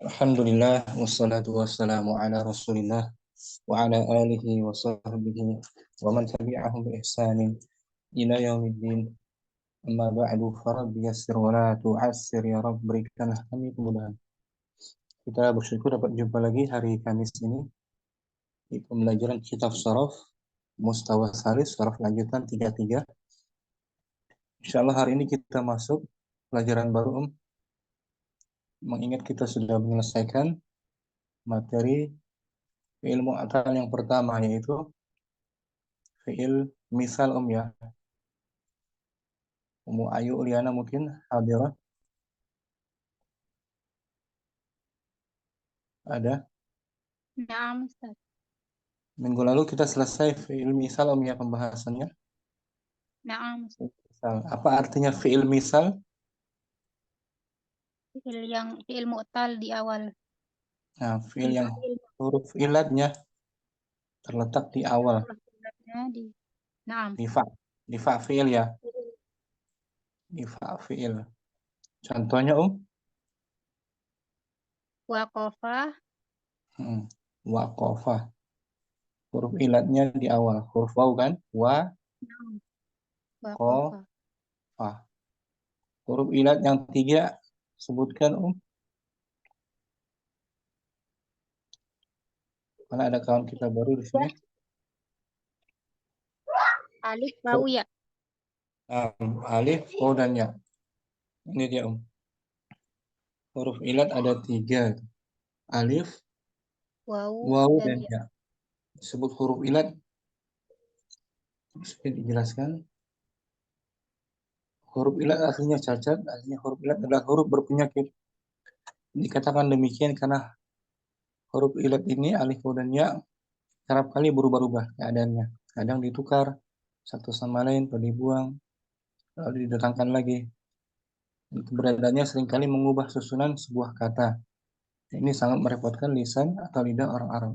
Alhamdulillah wassalatu wassalamu ala Rasulillah wa ala alihi wa sahbihi wa man tabi'ahum bi ihsanin ila yaumiddin. Amma ba'du farabbi yassir wa la tu'assir ya Rabb, berikanlah kami kemudahan. Kita bersyukur dapat jumpa lagi hari Kamis ini di pembelajaran kitab Sharaf Mustawa Salis Sharaf lanjutan 33. Insyaallah hari ini kita masuk pelajaran baru, mengingat kita sudah menyelesaikan materi ilmu akal yang pertama, yaitu fiil misal ya. Umu Ayu Uliana mungkin hadirah ada. Naam, Ustaz. Minggu lalu kita selesai fiil misal ya pembahasannya. Naam, Ustaz. Misal. Apa artinya fiil misal? Fiil mu'tal di awal. Nah, fiil yang Fiil huruf ilatnya terletak di awal. di Naam. Di fa fiil ya. Di fa fiil. Contohnya Waqafa. Waqafa. Huruf ilatnya di awal. Huruf waw kan? Naam. Qafa. Waqafa. Huruf ilat yang tiga sebutkan Mana ada kawan kita baru di sini? Alif, wawu, ya. Alif, waw dan ya. Ini dia huruf ilat ada tiga. Alif, Wawu waw dan dan ya. ya. Disebut huruf ilat. Sedikit dijelaskan. Huruf ilat artinya cacat. Artinya huruf ilat adalah huruf berpenyakit. Dikatakan demikian karena huruf ilat ini alif, waw dan ya kerap kali berubah-ubah keadaannya. Kadang ditukar satu sama lain, lalu dibuang, lalu didatangkan lagi. Keberadaannya seringkali mengubah susunan sebuah kata. Ini sangat merepotkan lisan atau lidah orang Arab.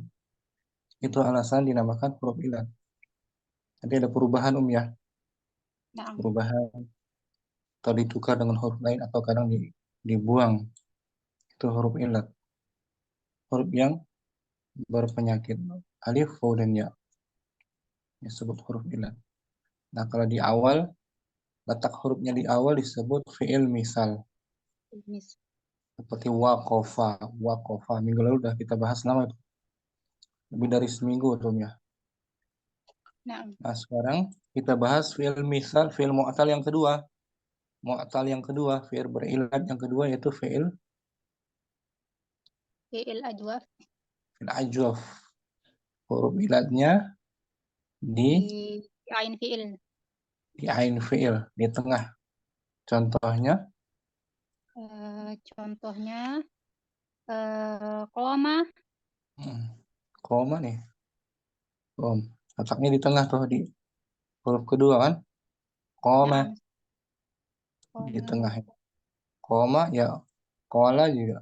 Itu alasan dinamakan huruf ilat. Nanti ada perubahan ya. Naam. Perubahan atau ditukar dengan huruf lain atau kadang dibuang. Itu huruf ilat. Huruf yang berpenyakit. Alif, waw dan ya. Disebut huruf ilat. Nah, kalau di awal, letak hurufnya di awal disebut fi'il misal. Seperti waqafa. Waqafa. Minggu lalu sudah kita bahas nama itu. Lebih dari seminggu tuh ya. Naam. Nah, sekarang kita bahas fi'il misal, fi'il mu'tal yang kedua. Mu'tal yang kedua, fi'il berilat yang kedua yaitu Fiil ajwaf. fi'il ajwaf. Huruf ilatnya di Di ain fiil. ain fi'il, di tengah. Contohnya, Contohnya qoma. koma nih. Letaknya di tengah tuh di huruf kedua kan? Koma Naam. di Qoma. tengah. Koma ya, kola juga.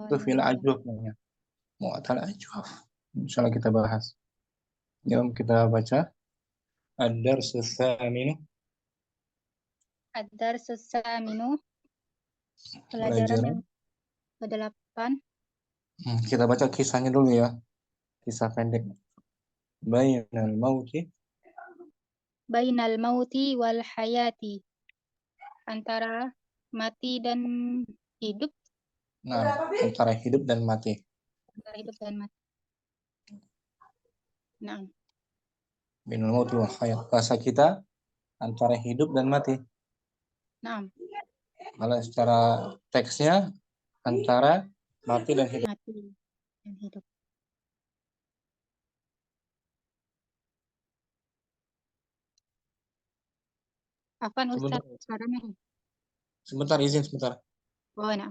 Itu fi'il Qala. ajwaf namanya. Mu'tal ajwaf. Insyaallah kita bahas. Yuk kita baca. Ad-darsu tsaminu. Ad-darsus saminu. Pelajaran Pelajaran. yang ke-8. Kita baca kisahnya dulu ya. Kisah pendek. Bainal mauti. Bainal mauti wal hayati. Antara mati dan hidup. Nah, antara hidup dan mati. Antara hidup dan mati. Nah, Bainal mauti wal hayat. Bahasa kita antara hidup dan mati. nah, Kalau secara teksnya antara mati dan hidup. mati dan hidup. Afan Sebentar, Ustaz, suaranya. sebentar izin sebentar. Oh, nah.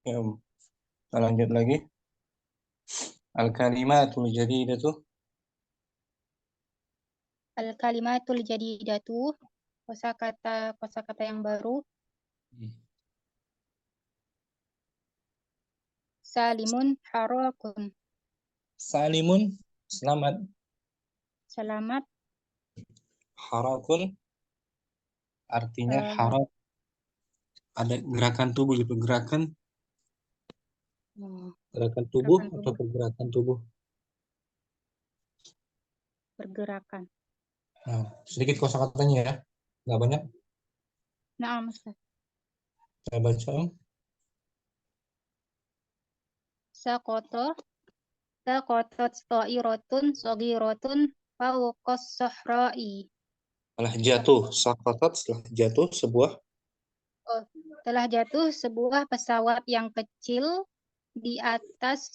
Ya, kita lanjut lagi. Al-kalimatul jadidatu. Al-kalimatul jadidatu, kosakata yang baru. Salimun harakun, Salimun, selamat. selamat. Harakun, artinya eh, harak. Ada gerakan tubuh gitu, gerakan tubuh gerakan atau tubuh, pergerakan tubuh. pergerakan. Nah, sedikit kosakatanya ya, nggak banyak. Naam, Ustaz. Saya baca. Sakoto, sakotot ta'irotun sogirotun fawqas sahra'i. Setelah jatuh, sakatat, setelah jatuh sebuah Oh, telah jatuh sebuah pesawat yang kecil di atas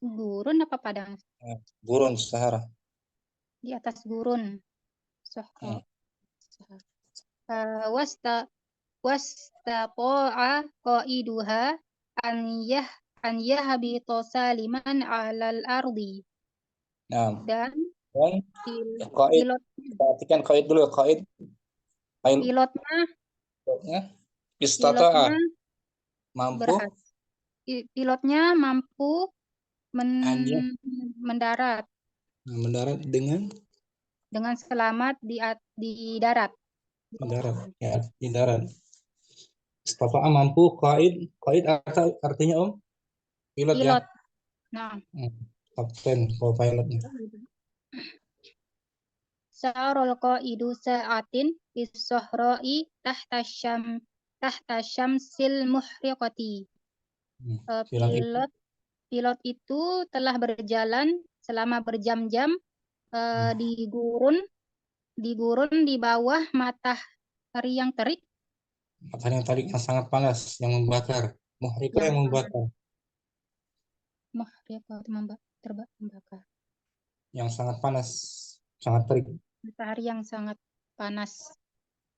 gurun apa padang? gurun Sahara. Di atas gurun. Sahra. Hmm. Wasta wastaqa'a qaiduha an yah an yahbita saliman 'alal ardi. Nah, Dan dan qaid, pilot perhatikan qaid dulu ya, qaid. pilotnya Pilotnya istata'a, pilotnya mampu berhasil. Pilotnya mampu hanya mendarat mendarat dengan dengan selamat di darat. mendarat ya, di darat. Istata'a mampu, qaid artinya pilot ya. Pilot. Nah, Kapten, co-pilotnya. sa'arul qaidu sa'atin bis-sahra'i tahta syamsil muhriqati. Bilang itu Pilot itu telah berjalan selama berjam-jam di gurun di bawah matahari yang terik, matahari yang tarik yang sangat panas, yang membakar. Muhrika yang yang panas. membakar, Terbakar. yang sangat panas, sangat terik. Matahari yang sangat panas.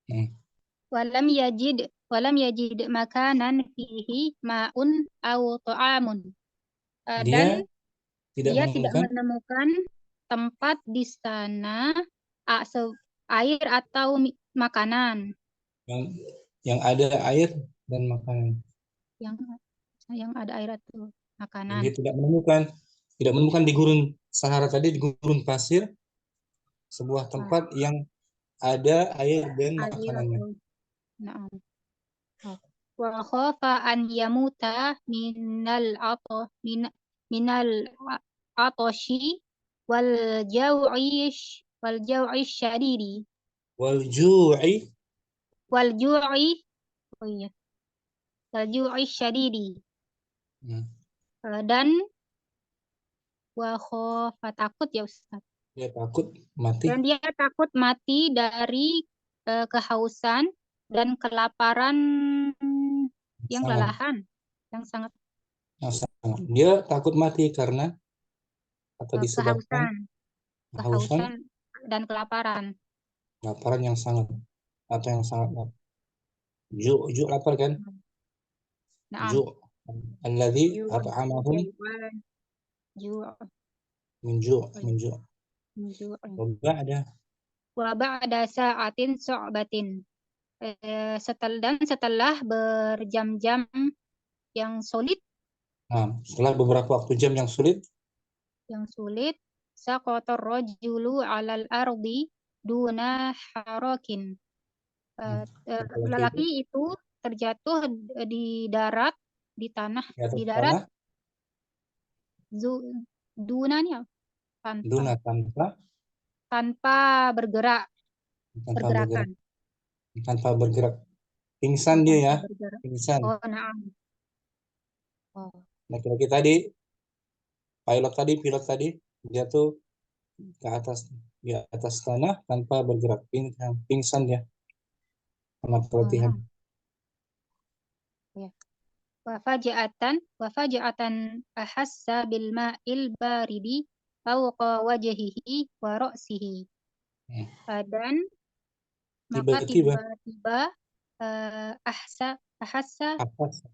Hmm. Walam yajid makanan fihi ma'un au ta'amun. Dan Dia tidak dia tidak menemukan menemukan tempat di sana air atau makanan yang ada air dan makanan. yang ada air atau Dan dia makanan. tidak menemukan di gurun Sahara tadi, di gurun pasir, sebuah Nah, tempat yang ada air dan air makanannya. atau nah, wa khafa an yamuta minal atashi wal jau'i syadidi Wal ju'i, wal ju'i oh iya wal ju'i syadidi. Dan wa khafa takut ya Ustaz. dia takut mati. Dan dia takut mati dari kehausan dan kelaparan yang Sangat, kelelahan yang sangat sangat. Dia takut mati karena atau disebabkan kehausan, kehausan, kehausan dan kelaparan. laparan yang sangat atau yang sangat lapar kan? Naam. Ju alladhi Ju' at'amahum jaywan, ju' min ju. ju' Ada wa ba'da sa'atin su'batin. Setelah berjam-jam yang sulit, nah, setelah beberapa waktu jam yang sulit, saqatar rajulu 'alal ardi duna harakin. laki-laki itu Lelaki itu terjatuh di darat, di tanah, di atas di darat, tanah dunanya tanpa duna tanpa bergerak, tanpa pergerakan. bergerak, tanpa bergerak, pingsan dia Tanpa ya, bergerak. pingsan. Oh, naam. Oh, Laki-laki tadi, pilot tadi jatuh ke atas, di atas tanah tanpa bergerak, pingsan dia karena oh, pelatihan. naam. Ya. Wafaja'atan ahassa bil ma'il baridi fawqa wajhihi wa ra'sihi. Dan maka Tiba-tiba tiba-tiba ahassa atas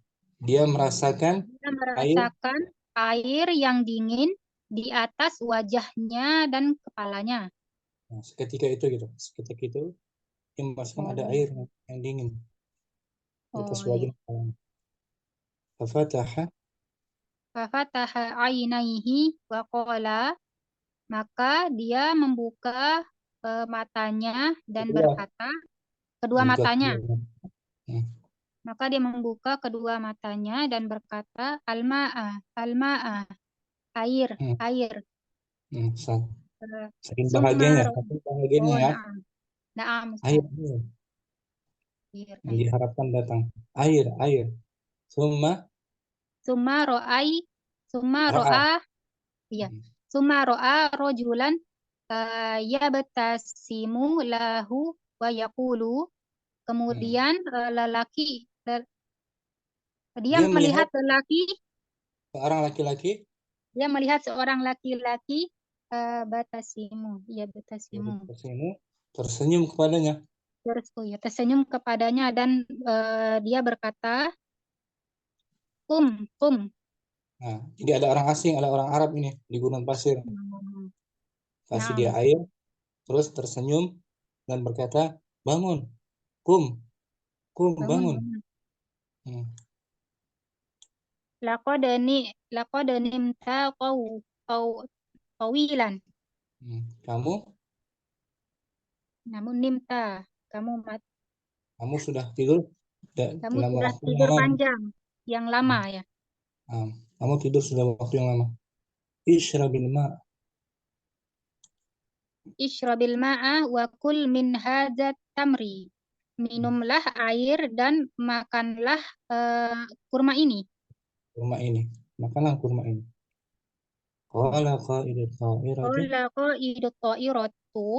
Dia merasakan Dia air. merasakan air yang dingin di atas wajahnya dan kepalanya. Nah, seketika itu gitu. Seketika itu dia merasakan Oh ada iya. air yang dingin di atas Oh wajah iya. kepalanya. Fafataha. Fafataha ainaihi wa qala, maka dia membuka matanya dan Kedua. berkata, kedua Membuka matanya. kedua. Hmm. Maka dia membuka kedua matanya dan berkata, Al-ma'a, al-ma'a, air, Hmm. air. Hmm. Eh, Saking bahagianya, Summa, saking bahagianya oh ya. naam, naam Air, Ustaz. air Air, yang air. diharapkan datang. Air, air. Summa Summa ro'ai, summa ra'a. ro'a, iya. Hmm. Summa ro'a rojulan yabtasimu lahu wa yaqulu. Hmm. Kemudian dia Dia melihat melihat lelaki, seorang laki-laki dia melihat seorang laki-laki batasimu, ya dari batasimu. sini tersenyum kepadanya. Oh ya, tersenyum kepadanya dan dia berkata, kum, kum. Nah, jadi ada orang asing, ada orang Arab ini di gunung pasir. Kasih dia Naam, air, terus tersenyum dan berkata, bangun, kum, kum, bangun, bangun. bangun. Hmm. Laqadani, laqadanimta qaw, qawilan. Hmm. Kamu, Namun nimta, kamu kamu sudah tidur kamu dalam sudah waktu yang tidur lama. panjang, yang lama ya. Nah, kamu tidur sudah waktu yang lama. Ishrabil ma. Ishrabil ma'a wa kul min hadzat tamri. Minumlah air dan makanlah kurma ini. Kurma ini. Makanlah kurma ini. Qala qa'idut ta'irati. Qala qaidut ta'iratu,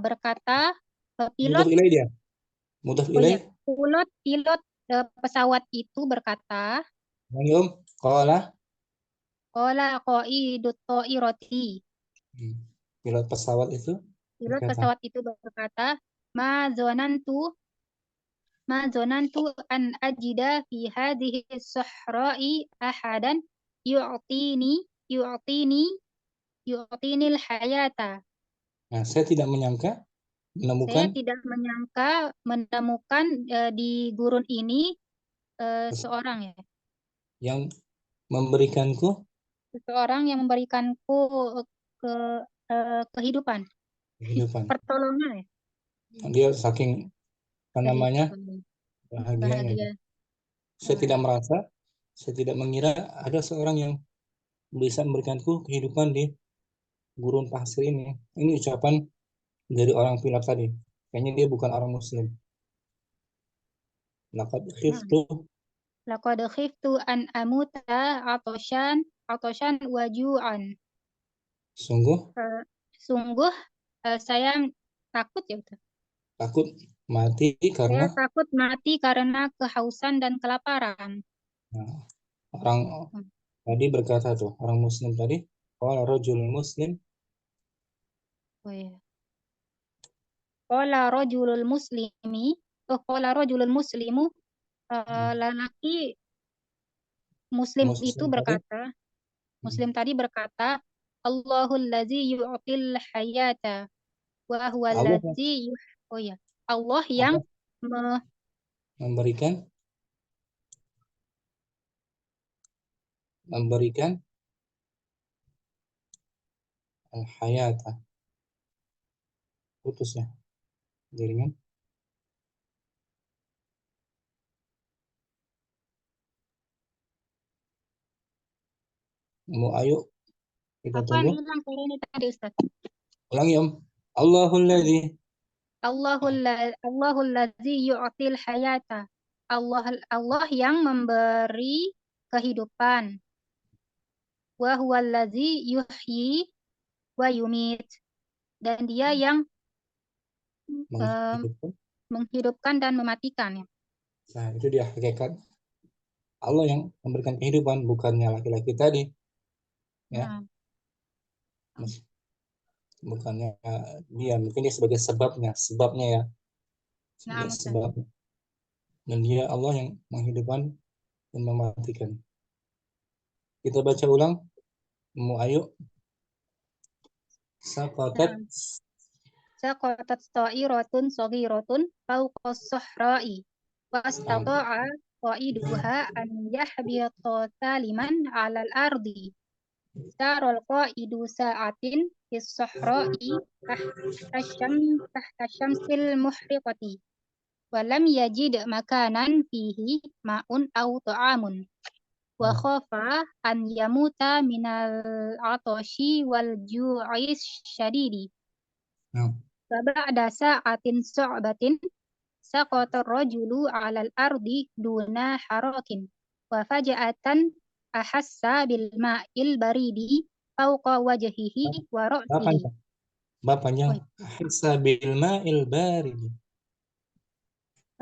berkata Mudhaf pilot, ilaih dia. Mudhaf oh ya, ilaih. pilot pesawat itu berkata, Yang om. Qala. qala qaidut ta'irati. Hmm. Pilot pesawat itu Pilot berkata, pesawat itu berkata, ma zonantu ma zonantu an ajida fi hadhihi sahra'i ahadan yu'tini yu'tini yu'tinil hayata. nah, saya tidak menyangka Saya menemukan tidak menyangka menemukan di gurun ini seorang ya, yang memberikanku seseorang yang memberikanku ke kehidupan, kehidupan. pertolongan ya. Dia saking apa namanya Kehidupan. bahagianya itu. Bahagia. Saya tidak Wah, merasa, saya tidak mengira ada seorang yang bisa memberikanku kehidupan di gurun pasir ini. Ini ucapan dari orang pilot tadi. Kayaknya dia bukan orang Muslim. Laqad nah, khiftu, laqad khiftu an amuta atoshan wajuan. sungguh Sungguh saya takut ya Ustaz. takut mati Saya karena takut mati karena kehausan dan kelaparan. nah, orang Hmm. tadi berkata tuh, orang Muslim tadi, qala rajul muslim, Oh ya. Qala rajulul muslimi, qala rajulul muslimu, lelaki muslim itu Muslim tadi, berkata, muslim tadi berkata, Allahul ladzi yu'til hayata wa huwal Allah ladzi oh ya, Allah yang Allah me- memberikan memberikan al-hayata. Putus ya jaringan. Mau ayo kita apaan tunggu. hilang suaranya tadi Ustaz? Ulangi Om. Allahul ladzi. Allahul ladzi yu'til hayata. Allah Allah yang memberi kehidupan. Wa huwal ladzi yuhyi wa yumit. Dan dia yang eh, Menghidupkan. menghidupkan dan mematikan ya. Nah, itu dia hakikat Allah yang memberikan kehidupan, bukannya laki-laki tadi, ya. Nah, Bukannya dia, mungkin dia sebagai sebabnya ya, nah sebagai Ustaz. sebab. Dan dia Allah yang menghidupkan dan mematikan. Kita baca ulang. Ayo. Saqatat. Nah, saqatat ta'iratun saghiratun fawqa as-sahra'i Nah, wastata'a qa'iduha an yahbita saliman 'alal ardi. Saral qa'idu sa'atin fis sahra'i tahta syamsil muhriqati wa lam yajid makanan fihi ma'un aw ta'amun wa nah, khafa an yamuta minal atashi wal ju'i syadidi. nah. Faba'da sa'atin su'batin saqata ar-rajulu 'alal ardi duna harakin wa faja'atan ahassa bil ma'il baridi fawqa wajhihi wa ra'sihi. Bapaknya. Bapaknya. Oh, Ahissa bil ma'il barid.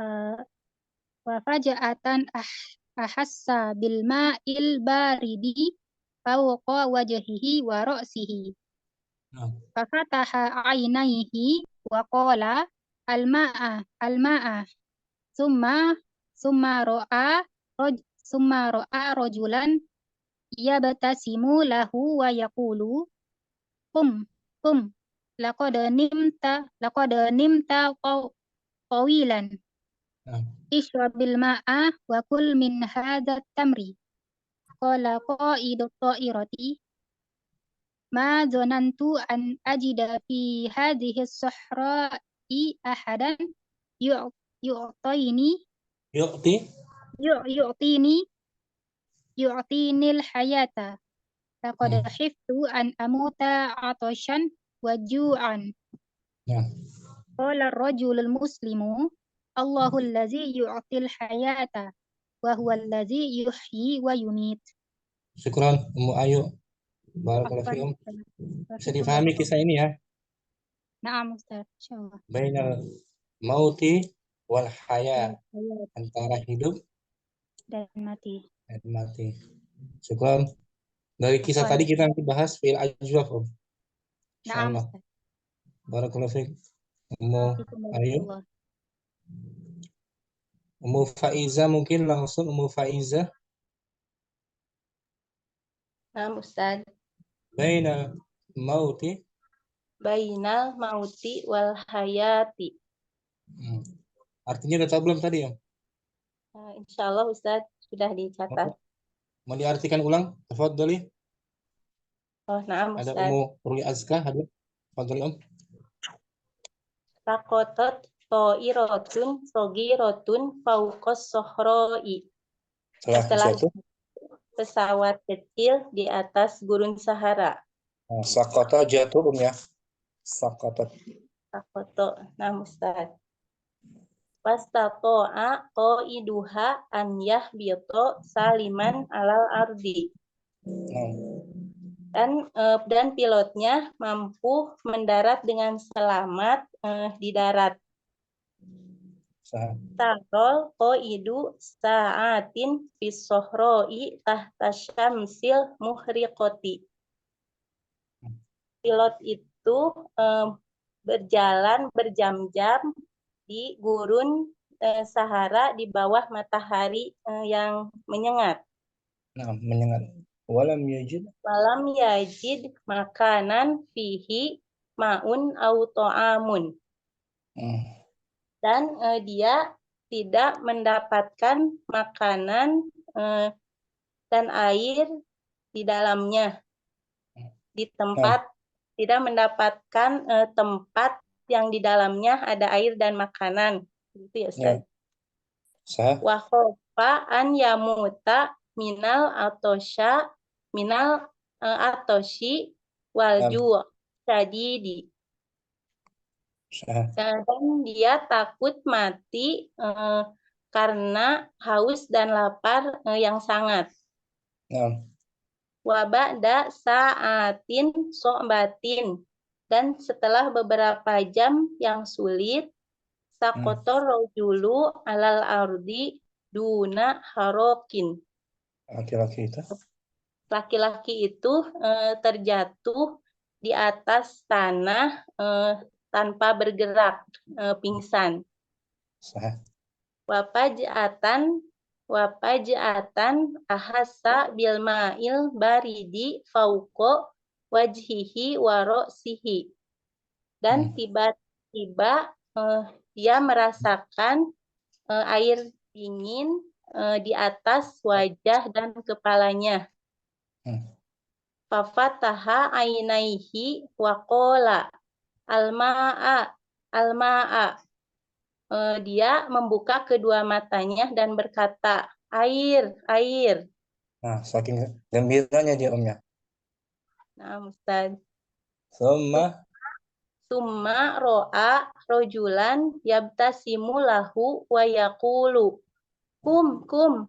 eh, wa faja'atan ahassa bil ma'il baridi fawqa wajhihi wa ra'sihi. Nah, Fafataha 'ainaihi wa qala al-ma'a summa summa ra'a rajulan yabtasimu lahu wa yaqulu qum qum laqad nimta tawilan nah. ishrabil ma'a wa kul min hadzal tamri qala qa'idu ta'irati ma zonantu an ajida fi hadhihi as-sahra'i ahadan yu'tini Yu'ti. yu'tini yu'tinil hayata laqad Hmm. khiftu an amuta atashan wa ju'an. Nah, Qala ar-rajulul muslimu Allahu allazi yu'til hayata wa huwa allazi yuhyi wa yumit. syukran Ayu. Barakallahu Afwan fiikum. Ustaz. Bisa Wafikumullah. difahami kisah ini ya. Naam Ustaz, insyaallah. Bainal mauti wal haya. Hayat Antara hidup dan mati. dan mati. Syukran. Dari kisah Afwan. tadi kita nanti bahas fi'il ajwaf, Om. Naam Insyaallah. Ustaz. Barakallahu fiik. Ayu. Wafikumullah. Faiza mungkin langsung Faiza. Nah, Ustaz, Bainal mauti. bainal mauti wal hayati. Hmm. Artinya udah tahu belum tadi, Om? Insya Allah Ustaz sudah dicatat. Mau diartikan ulang? Tafadhali. Oh, nah Ada Ustaz. Ruli Azka hadir. Tafadhali, Om. Takotot to'irotun sogirotun fauqos sohroi. Setelah Jatuh. pesawat kecil di atas gurun Sahara. Sakata jatuh, Om ya. Sakata. Takoto, nah Ustaz. Wastato'a qa'iduha an yahbito saliman alal ardi. Dan pilotnya mampu mendarat dengan selamat di darat. Tarol qa'idu sa'atin fis sohroi tahta syamsil muhriqoti. Pilot itu berjalan berjam-jam di gurun Sahara di bawah matahari yang menyengat. Nah, menyengat. Walam yajid Makanan fihi ma'un au ta'amun. Dan dia tidak mendapatkan makanan dan air di dalamnya. Di tempat tidak mendapatkan tempat yang di dalamnya ada air dan makanan. Gitu ya, Ustaz. Wa khofa an yamuta minal atoshi wal ju' syadidi. Dan dia takut mati karena haus dan lapar yang sangat. Wa ba'da sa'atin so'batin. Dan setelah beberapa jam yang sulit, sakotor rojulu alal ardi duna harokin. Laki-laki itu terjatuh di atas tanah tanpa bergerak, pingsan. Wafajatan wa faj'atan ahassa bil ma'il baridi fauqa wajhihi wa ra'sihi. Dan tiba-tiba dia merasakan air dingin di atas wajah dan kepalanya. Fafataha ainaihi wa qala al-ma'a al-ma'a. Dia membuka kedua matanya dan berkata, air, air. Nah, saking gembiranya dia Om ya. Nah, Ustaz. Summa ro'a rojulan yabtasimu lahu wa yaqulu kum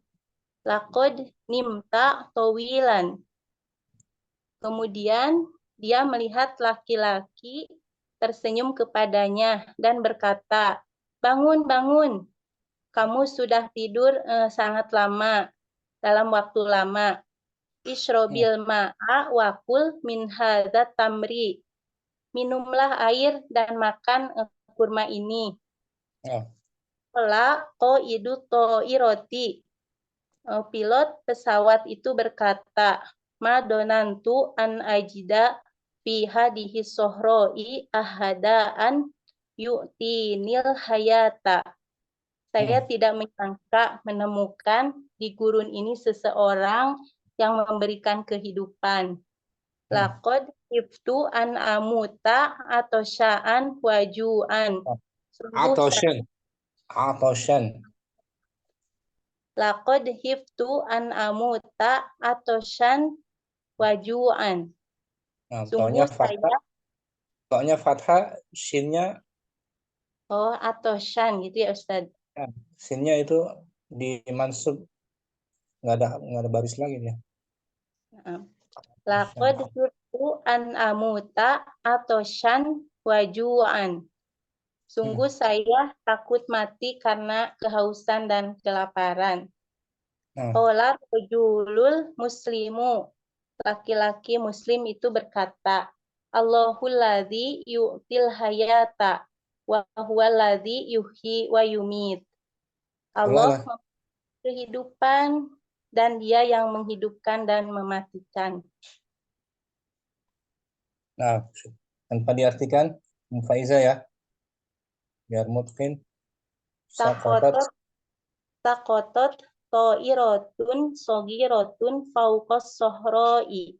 laqad nimta tawilan. Kemudian dia melihat laki-laki tersenyum kepadanya dan berkata, bangun, bangun. Kamu sudah tidur sangat lama, dalam waktu lama. Ishrobil ma'a wakul min hadzat tamri. Minumlah air dan makan kurma ini. Qala qaidu ta'irati. Pilot pesawat itu berkata, ma donantu an ajida fi hadihi sohroi ahadaan yu'tinil hayata. Saya tidak menyangka menemukan di gurun ini seseorang yang memberikan kehidupan. Laqad iftu an amuta atau sya'an wajuan. Atoshan. Laqad hiftu an amuta atoshan wajuan. Nah, Sungguh saya tonya fathah, shinnya atoshan gitu ya Ustaz. Shinnya itu dimansub, nggak ada baris lagi ya. Laqad hiftu an amuta atoshan wajuan. Sungguh saya takut mati karena kehausan dan kelaparan. Qala rajulul muslimu. Laki-laki muslim itu berkata, Allahul ladzi yu'til hayata wa huwal ladzi yuhyi wa yumit. Allah memberi kehidupan dan Dia yang menghidupkan dan mematikan. Nah, tanpa diartikan Faiza ya. Biar mungkin Sakotot ta'iratun sogiratun fauqas sohroi.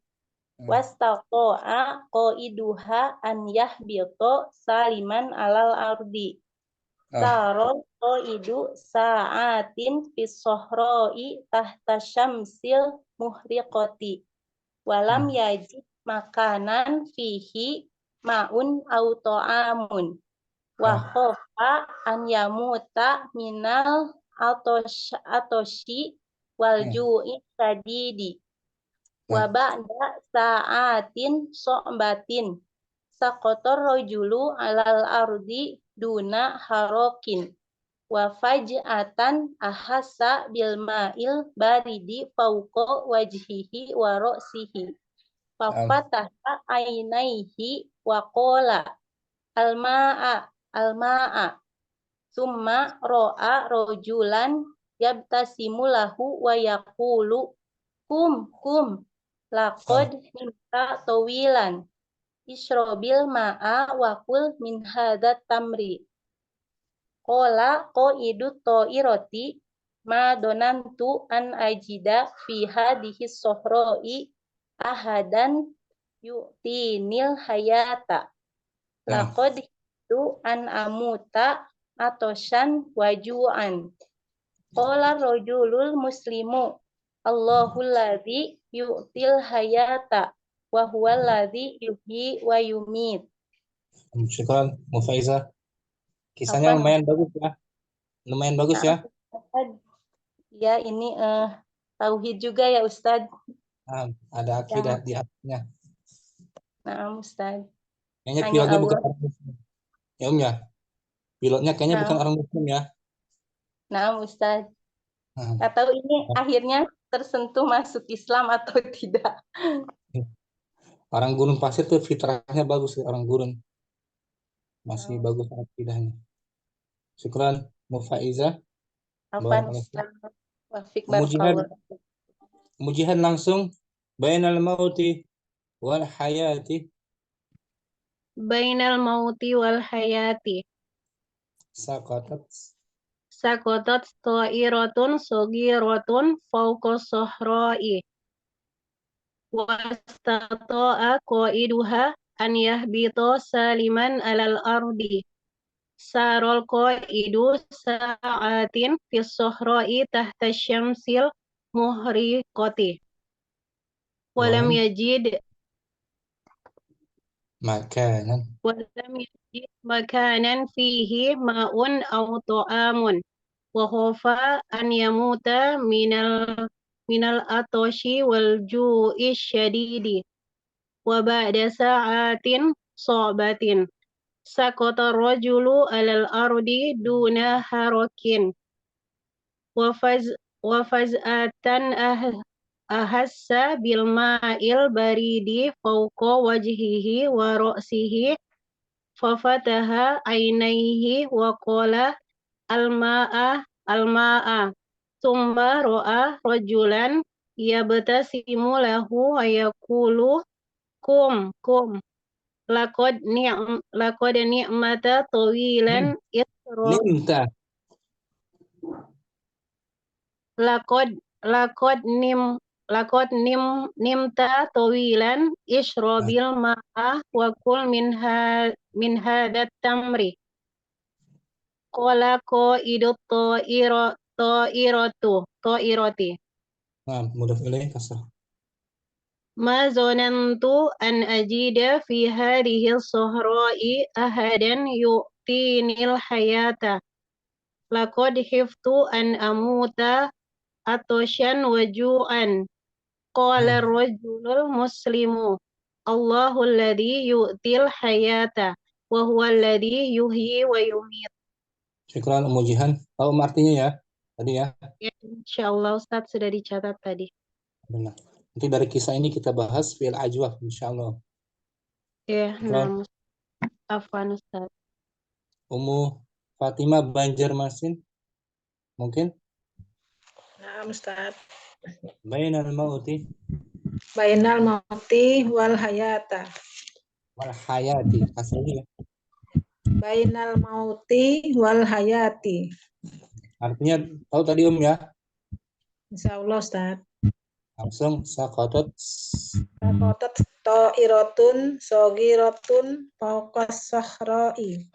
Wastaqo'a qa'iduha an yahbito saliman alal ardi. Sarol qa'idu sa'atin fis sohroi tahta syamsil muhriqoti. Walam yajid makanan fihi ma'un au ta'amun. Wa khofa an yamuta minal atoshi wal ju'i sadidi. Wa ba'da sa'atin so'batin saqatar rajulu alal ardi duna harokin wa faj'atan ahassa bil ma'il baridi fauqa wajhihi wa ra'sihi fafataha ainaihi wa qala al-ma'a summa ro'a rojulan yabtasimu lahu wa yaqulu kum laqad nimta tawilan ishrobil ma'a wa kul min hadzat tamri. Qala qaidu ta'irati ma donantu an ajida fi hadhihi sohroi ahadan yu'tinil hayata. Laqad itu an amuta atoshan wajuan. Qala rajulul muslimu Allahul ladzi yu'til hayata wa huwal ladzi yuhyi wa yumit. Syukran Mufaiza. Kisahnya lumayan bagus ya. Lumayan bagus ya. Ya, ini tauhid juga ya Ustaz. Ada akidah di hatinya. Nah, Ustaz. Kayaknya pilotnya bukan orang Muslim. Ya Om ya. Pilotnya kayaknya bukan orang Muslim ya. Nah, Ustaz. Nggak tahu ini akhirnya tersentuh masuk Islam atau tidak. Orang gurun pasir tuh fitrahnya bagus, orang gurun. Masih bagus akidahnya. Syukran Mufaiza. Apaan Ustaz? Wafik Umujihan, barakallah. umujihan langsung bainal mauti wal hayati Bainal mauti wal hayati. saqatat Sakotat ta'iratun sogiratun fauqa sohra'i. Wastata'a qaiduha an yahbita saliman alal ardi. Sarol qaidu sa'atin fis sohra'i tahta syamsil muhriqati. Walam yajid makanan makanan fihi ma'un aw ta'amun. Wa khafa an yamuta minal atoshi wal ju'i syadidi. Wa ba'da sa'atin so'batin. Sakota rajulu alal ardi duna harokin. Wa faz'atan ahassa bil ma'il baridi fauqa wajhihi wa ra'sihi. Fafataha ainaihi wa qala al-ma'a. Summa ro'a rajulan yabtasimu lahu wa yaqulu kum. Laqad ni'mata tawilan isra. nimta Laqad nimta tawilan ishrabil ma'a wa kul min hadat tamri. Qala qaidut ta'irati. mudaf ilaih kasrah Ma zonantu an ajida fi hadhihi sohra'i ahadan yu'tinil hayata. Laqad hiftu an amuta atoshan wa ju'an. Qala rajulul muslimu Allahu alladhi yu'til hayata wa huwa alladhi yuhyi wa yumit. syukran umujihan. Tahu artinya ya tadi ya. Ya, insyaallah Ustaz sudah dicatat tadi. Benar. Nanti dari kisah ini kita bahas fi'il ajwaf insyaallah. Ya, Syukran. afwan Ustaz. Ummu Fatimah Banjarmasin mungkin Nah, Ustaz. bainal mauti Bainal mauti wal hayata. wal hayati aslinya Bainal mauti wal hayati. artinya tahu tadi ya. Insyaallah Ustaz. Langsung saqatat Sakotat ta'iratun sogiratun fauqas sohra'i.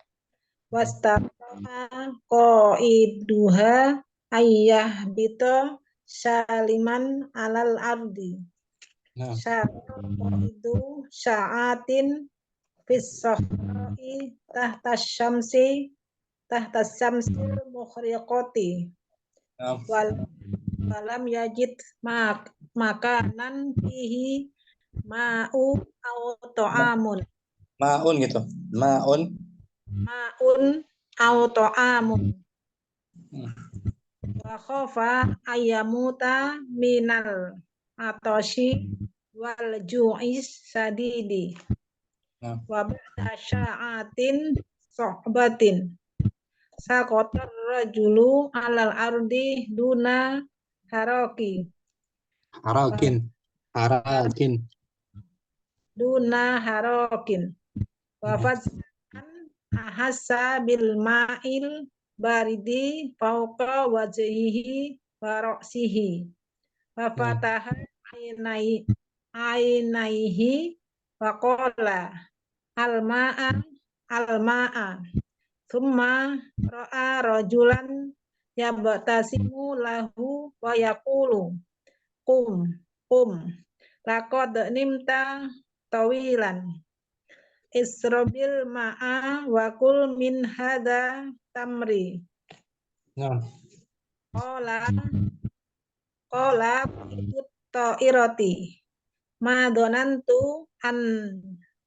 Wastaqa qaiduha ayyah bito saliman alal ardi. nah Qaidu sa'atin fis sohra'i tahta syamsil mukhriqati. nah Walam yajid makanan fihi ma'u au ta'amun. maun gitu maun Ma'un au ta'amun. Wa khafa ayamuta minal atoshi wal ju'is sadidi. nah Wa ba'da sya'atin sohbatin. Sakotar rajulu alal ardi duna haroki. harakin Duna harokin. Wafat ahassa bil ma'il baridi fauqa wajhihi wa ra'sihi. Wafataha ainaihi wa qala al-ma'a. Thumma ra'a rajulan yabtasimu lahu wa yaqulu kum. Laqad nimta tawilan. Isrobil ma'a wa kul min hadha tamri. nah Qala ikut ta'irati. Ma donantu an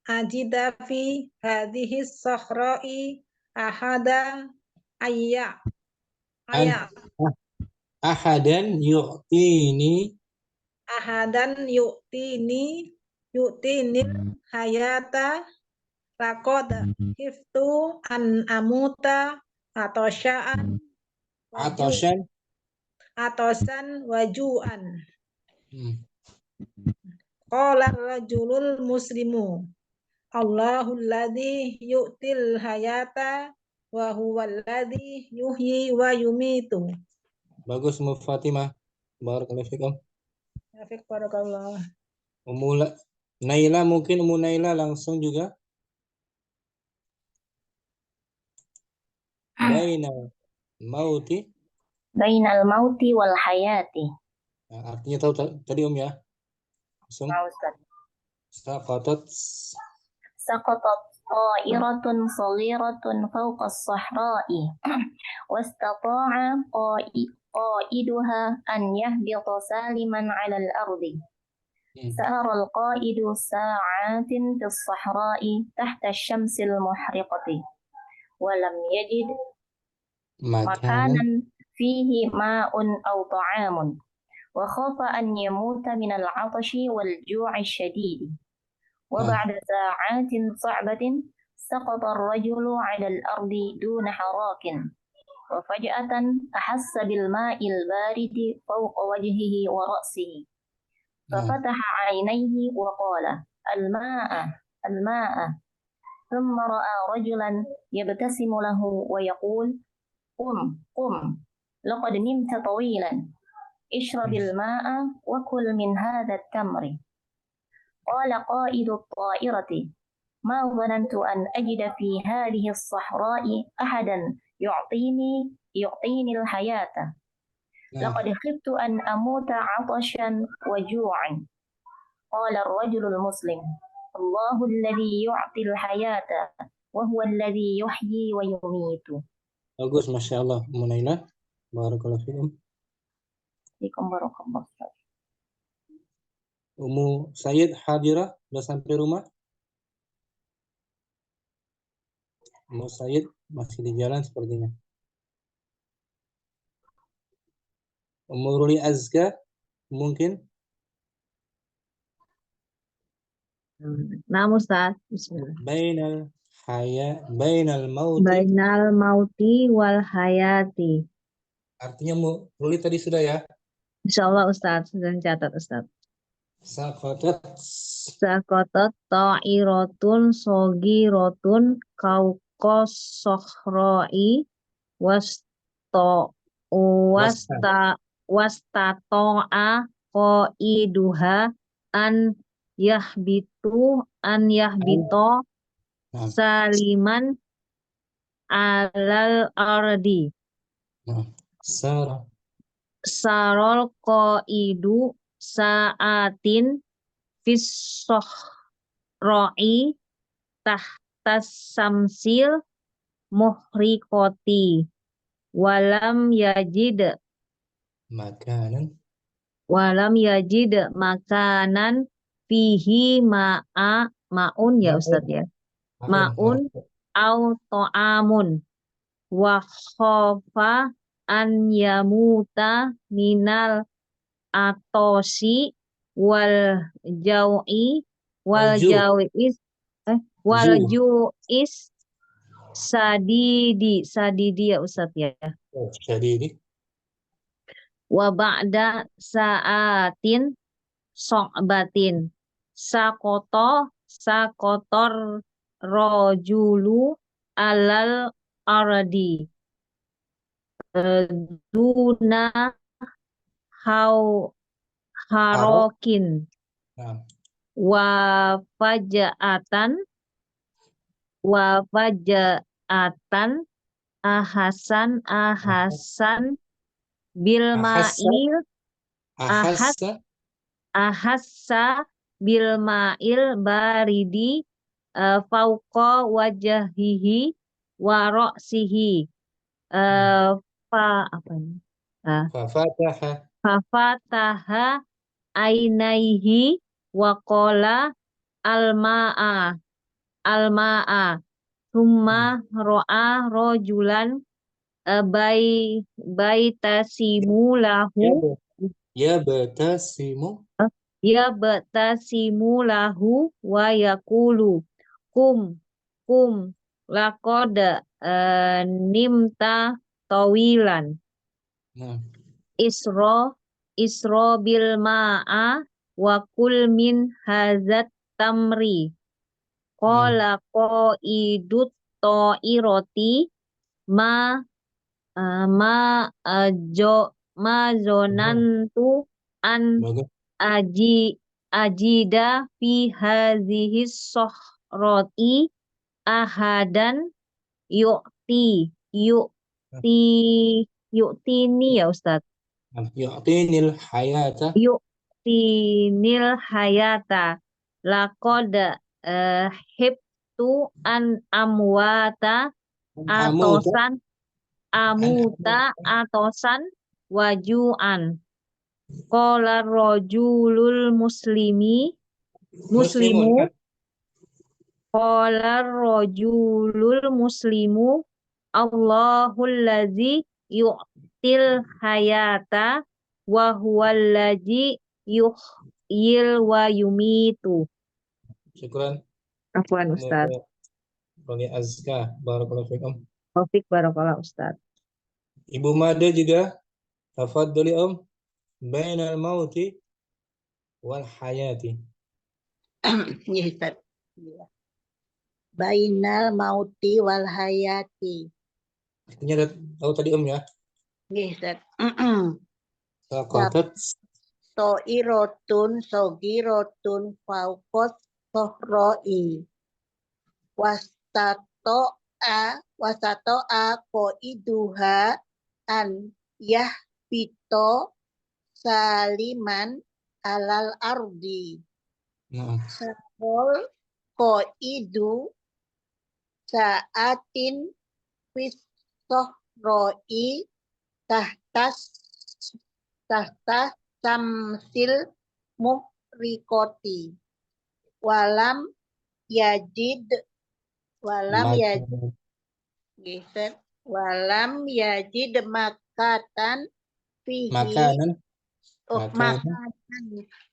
ajida fi hadhihi sohra'i ahada ayya ahadan yu'tini yu'tinil hayata laqad hiftu an amuta atoshan atoshan atasan wajuan. Hmm. Qala rajulul muslimu Allahul ladzi yu'til hayata wa huwal ladzi yuhyi wa yumitu. Bagus Mu Fatimah. Barakallahu fikum. Afik barakallah. Naila mungkin Naila langsung juga. Bainal mauti. Bainal mauti wal hayati. Nah, artinya tahu tadi ya. Langsung. Nah, Ustaz. Saqatat. Saqatat ta'iratun saghiratun fawqa as-sahra'i. Wastata'a qaiduha an yahbita saliman 'ala al-ardi. سار القائد ساعات في الصحراء تحت الشمس المحرقة ولم يجد مكانا فيه ماء أو طعام وخاف أن يموت من العطش والجوع الشديد وبعد ساعات صعبة سقط الرجل على الأرض دون حراك وفجأة أحس بالماء البارد فوق وجهه ورأسه ففتح عينيه وقال الماء الماء ثم رأى رجلا يبتسم له ويقول قم قم لقد نمت طويلا اشرب الماء وكل من هذا التمر قال قائد الطائرة ما ظننت أن أجد في هذه الصحراء أحدا يعطيني الحياة لقد خفت أن أموت عطشا وجوعا قال الرجل المسلم الله الذي يعطي الحياة وهو الذي يحيي ويميت. Bagus, Masya Allah, Naila. Barakallahu fikum. Barakallahu. Ummu Sayyid Hadira, sudah sampai rumah? Ummu Sayyid masih di jalan sepertinya. Ummu Ruli Azka, mungkin? Nah, Ustaz. Bismillah. Bainal mauti wal hayati. Artinya Ruli tadi sudah ya? Insyaallah Ustaz, sudah catat Ustaz. Saqatat ta'iratun saghiratun kauqas sokhra'i wastata'a qaiduha an yahbito saliman alal ardi. Sarol qaidu sa'atin fis sokhra'i tahtas samsil muhriqati walam yajid makanan fihi ma'un ya Ustaz ya. Ma'un au ta'amun wa khafa an yamuta minal atosi wal jau'i wal ju'is sadidi ya Ustaz ya. Sadidi. Wa ba'da sa'atin so'batin sakotor rojulu alal ardi duna harokin wa faja'atan ahasan bil ma'il ahassa bil ma'il baridi fauqa wajhihi wa ra'sihi fafataha ainaihi wa qala al-ma'a thumma ra'a rajulan baitasimu lahu lahu wa yaqulu kum laqad nimta tawilan. isro bil ma'a wa kul min hazat tamri. Qala qaidut ta'irati ma ma zonantu an Bagus. ajida fi hadhihi sohroti ahadan yu'tini ya Ustaz. Yu'tinil hayata. Yu'tinil hayata laqad hibtu an amwata atosan wajuan. Qala rajulul muslimu qala rajulul muslimu Allahul ladzi yu'til hayata wa huwal ladzi yuhyil wa yumitu. Syukran. Afwan Ustaz. Roli Azka. Barakallahu fikum. Taufik barakallah Ustaz. Ibu Mada juga. Tafadhali Bainal mauti wal hayati. Ya, Ustaz. Bainal mauti wal hayati. Artinya tahu tadi ya. Ya, Ustaz. Saqatat To'irotun sogirotun fauqot sohroi. Wasato'a ko'iduha an yahbito saliman alal ardi. Sakol ko'idu sa'atin fisohroi tahtas samsil muhrikoti walam yajid makatan fihi makanan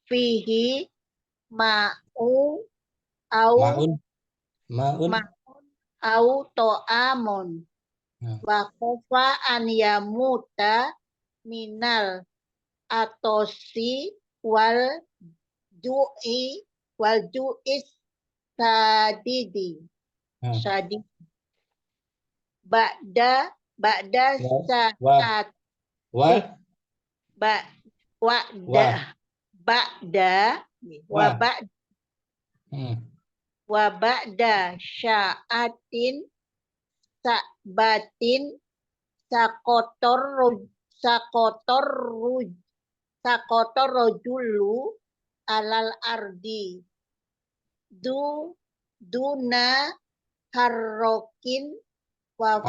fihi ma'un au to'amun wa khofa an yamuta minal atosi wal ju'is sadidi. Ba'da saat wa ba'da sya'atin sa'batin sakotor rojulu alal ardi duna harrokin wa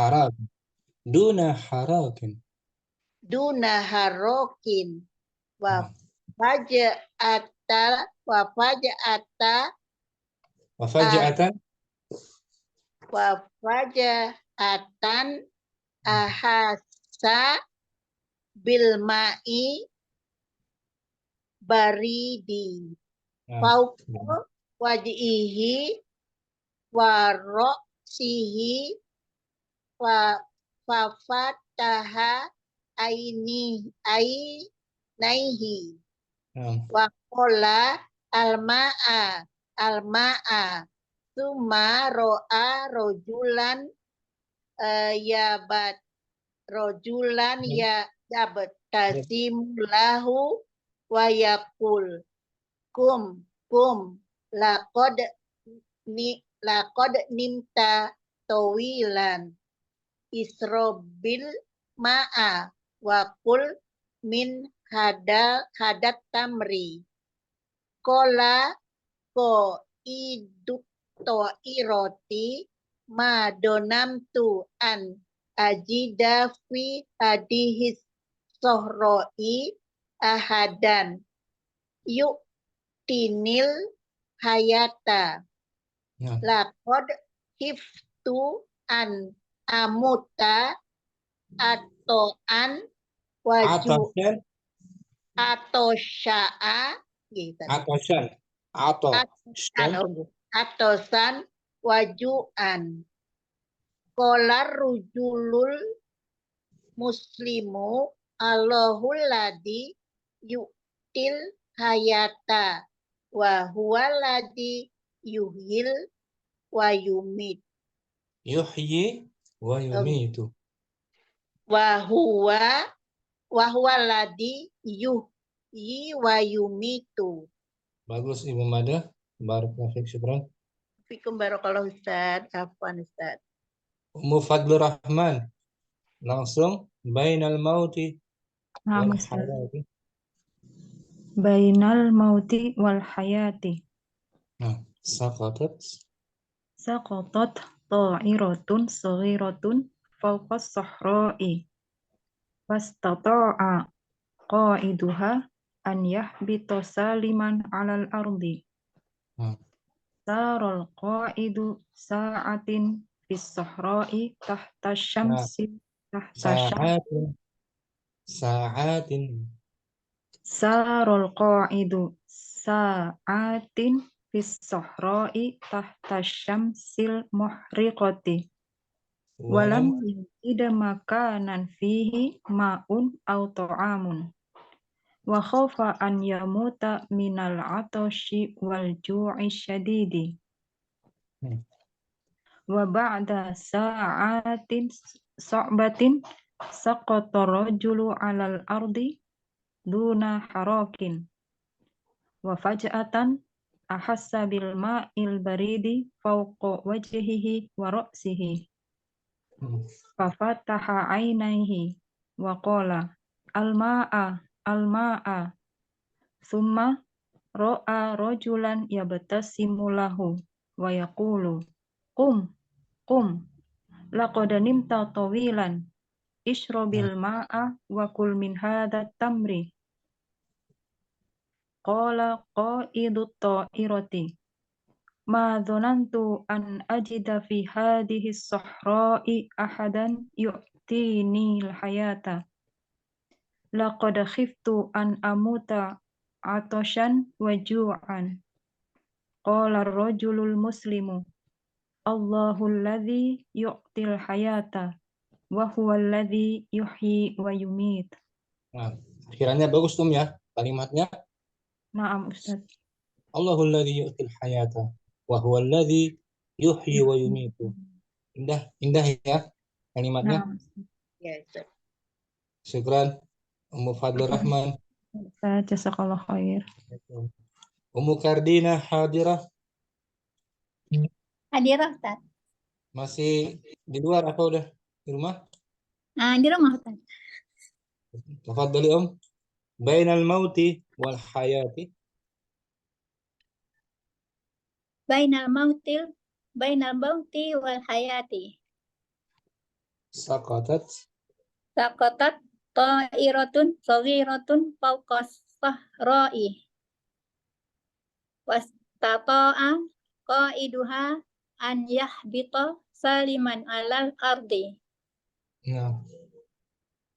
faja'atan ahasa bilma'i baridi fauqa waj'ihi wa ro'sihi wa fafataha ainaihi wa qala alma'a summa ro'a rojulan yabtasimulahu wa yaqul kum laqad nimta tawilan isrobil ma'a wa qul min hadat tamri qala ko iduk to'iroti ma donamtu an ajida fi hadihis sohroi ahadan yu'tinil hayata laqad hiftu an amuta atau an waju atau sya'a gitu. Atosan wajuan kolar rujulul muslimu Allahul ladzi yu'til hayata wa huwal ladzi yuhyil wa yumit. Yuhyi wa yumitu. Wa huwa ladzi yuhyi wa yumitu. Bagus Ibu Mada. Barakallahu fiik, syukran. Fikum barakallahu Ustaz. Afwan Ustaz. Ummu Fadlur Rahman. Langsung bainal mauti Naam, wal Ustaz. hayati. Bainal mauti wal hayati. Nah, saqatat Saqatat ta'iratun saghiratun fawqas sahra'i. Wastata'a qa'iduha an yahbita saliman 'alal ardi. Nah, Saral qa'idu sa'atin fis sahra'i tahta syamsi sa'atin sa'atin Saral qa'idu sa'atin fis sahra'i tahta syamsil muhriqati. walam Walam yajid makanan fihi ma'un aw ta'amun. Wa khawfa an yamuta minal atashi wal ju'i syadidi. Wa ba'da sa'atin sa'batin saqata rajulu 'alal ardi duna harakin. Wa faj'atan ahassa bil ma'il baridi fawqa wajhihi wa ra'sihi. Fafataha 'ainaihi wa qala al-ma'a al-ma'a. Thumma ra'a rajulan yabtasimu lahu wa yaqulu qum qum laqad nimta tawilan ishrabil ma'a wa kul min hadha tamri. Qala qa'idut ta'irati ma dhanantu an ajida fi hadhihi as-sahra'i ahadan yu'tini al-hayata. Laqad khiftu an amuta atashan wa ju'an. Qala ar-rajulul muslimu Allahul ladzi yu'til hayata wa huwal ladzi yuhyi wa yumit. Nah, akhirannya bagus ya kalimatnya. Naam Ustaz. Allahul ladzi yu'til hayata wa huwal ladzi yuhyi wa yumitu. Indah ya kalimatnya. Naam. Ya, Ustaz. Syukran Ummu Fadlur Rahman. Ustaz, jazakallah khair. Ummu Kardina hadirah. Hadirah, Ustaz. Masih di luar apa udah di rumah? Di rumah, Ustaz. Tafadhali Bainal mauti wal hayati. Bainal mauti wal hayati. Saqatat Saqatat ta'iratun saghiratun fawqas sahra'i. Wastata'a qa'iduha an yahbita saliman 'alal ardi. Nah,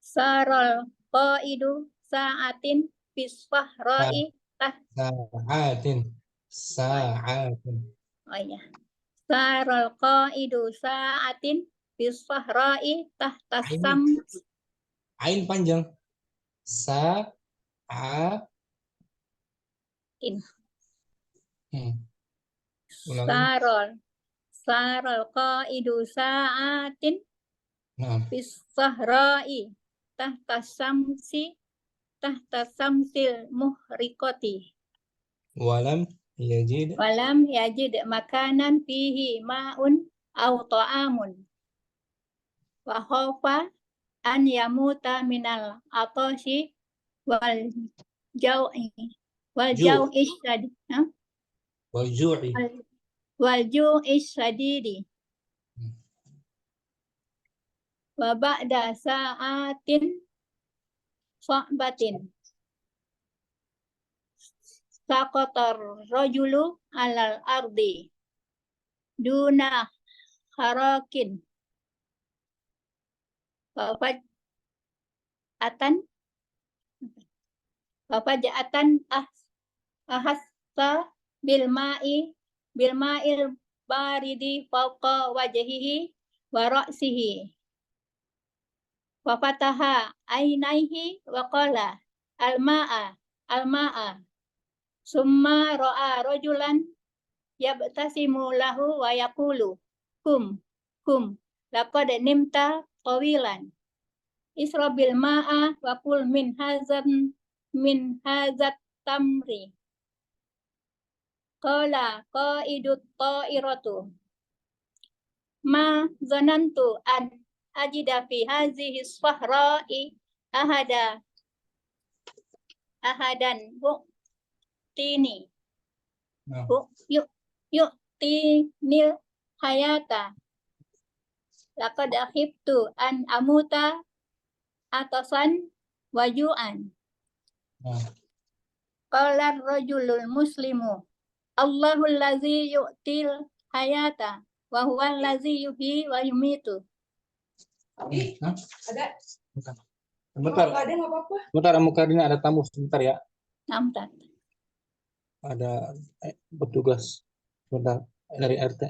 Saral qa'idu sa'atin fis sahra'i sa'atin. Oh iya. Saral qa'idu sa'atin fis sahra'i tahta syams. Ain panjang. Sa'atin. Saral qa'idu sa'atin Nah, fis sahra'i tahta samsil muhriqati. walam yajid Makanan fihi ma'un aw ta'amun. Wa khawfa an yamuta minal atashi wal jau'i wal ju'i syadidi. Wa ba'da sa'atin sa'batin saqatar rajulu 'alal ardi duna harakin. Fafaja'atan ahassa bil ma'il baridi fawqa wajhihi wa ra'sihi. Wa fataha ainaihi wa qala al-ma'a al-ma'a. Summa ra'a rajulan yabtasimu lahu wa yaqulu kum laqad nimta tawilan isrobil ma'a wa kul min hazat tamri. Qala qaidut ta'iratu ma zanantu an ajida fi hazihi sahra'i ahadan tini Nah, yuk tinil hayata laqad akhibtu an amuta atasan wajuan. nah. Qala rajulul muslimu Allahul ladzi yu'til hayata wa huwal ladzi yuhyi wa yumitu. Hah? Ada? Sebentar. Kalau nggak ada nggak apa-apa. Sebentar, Mukadina ada tamu sebentar ya. Namtat. Ada petugas sebentar dari RT.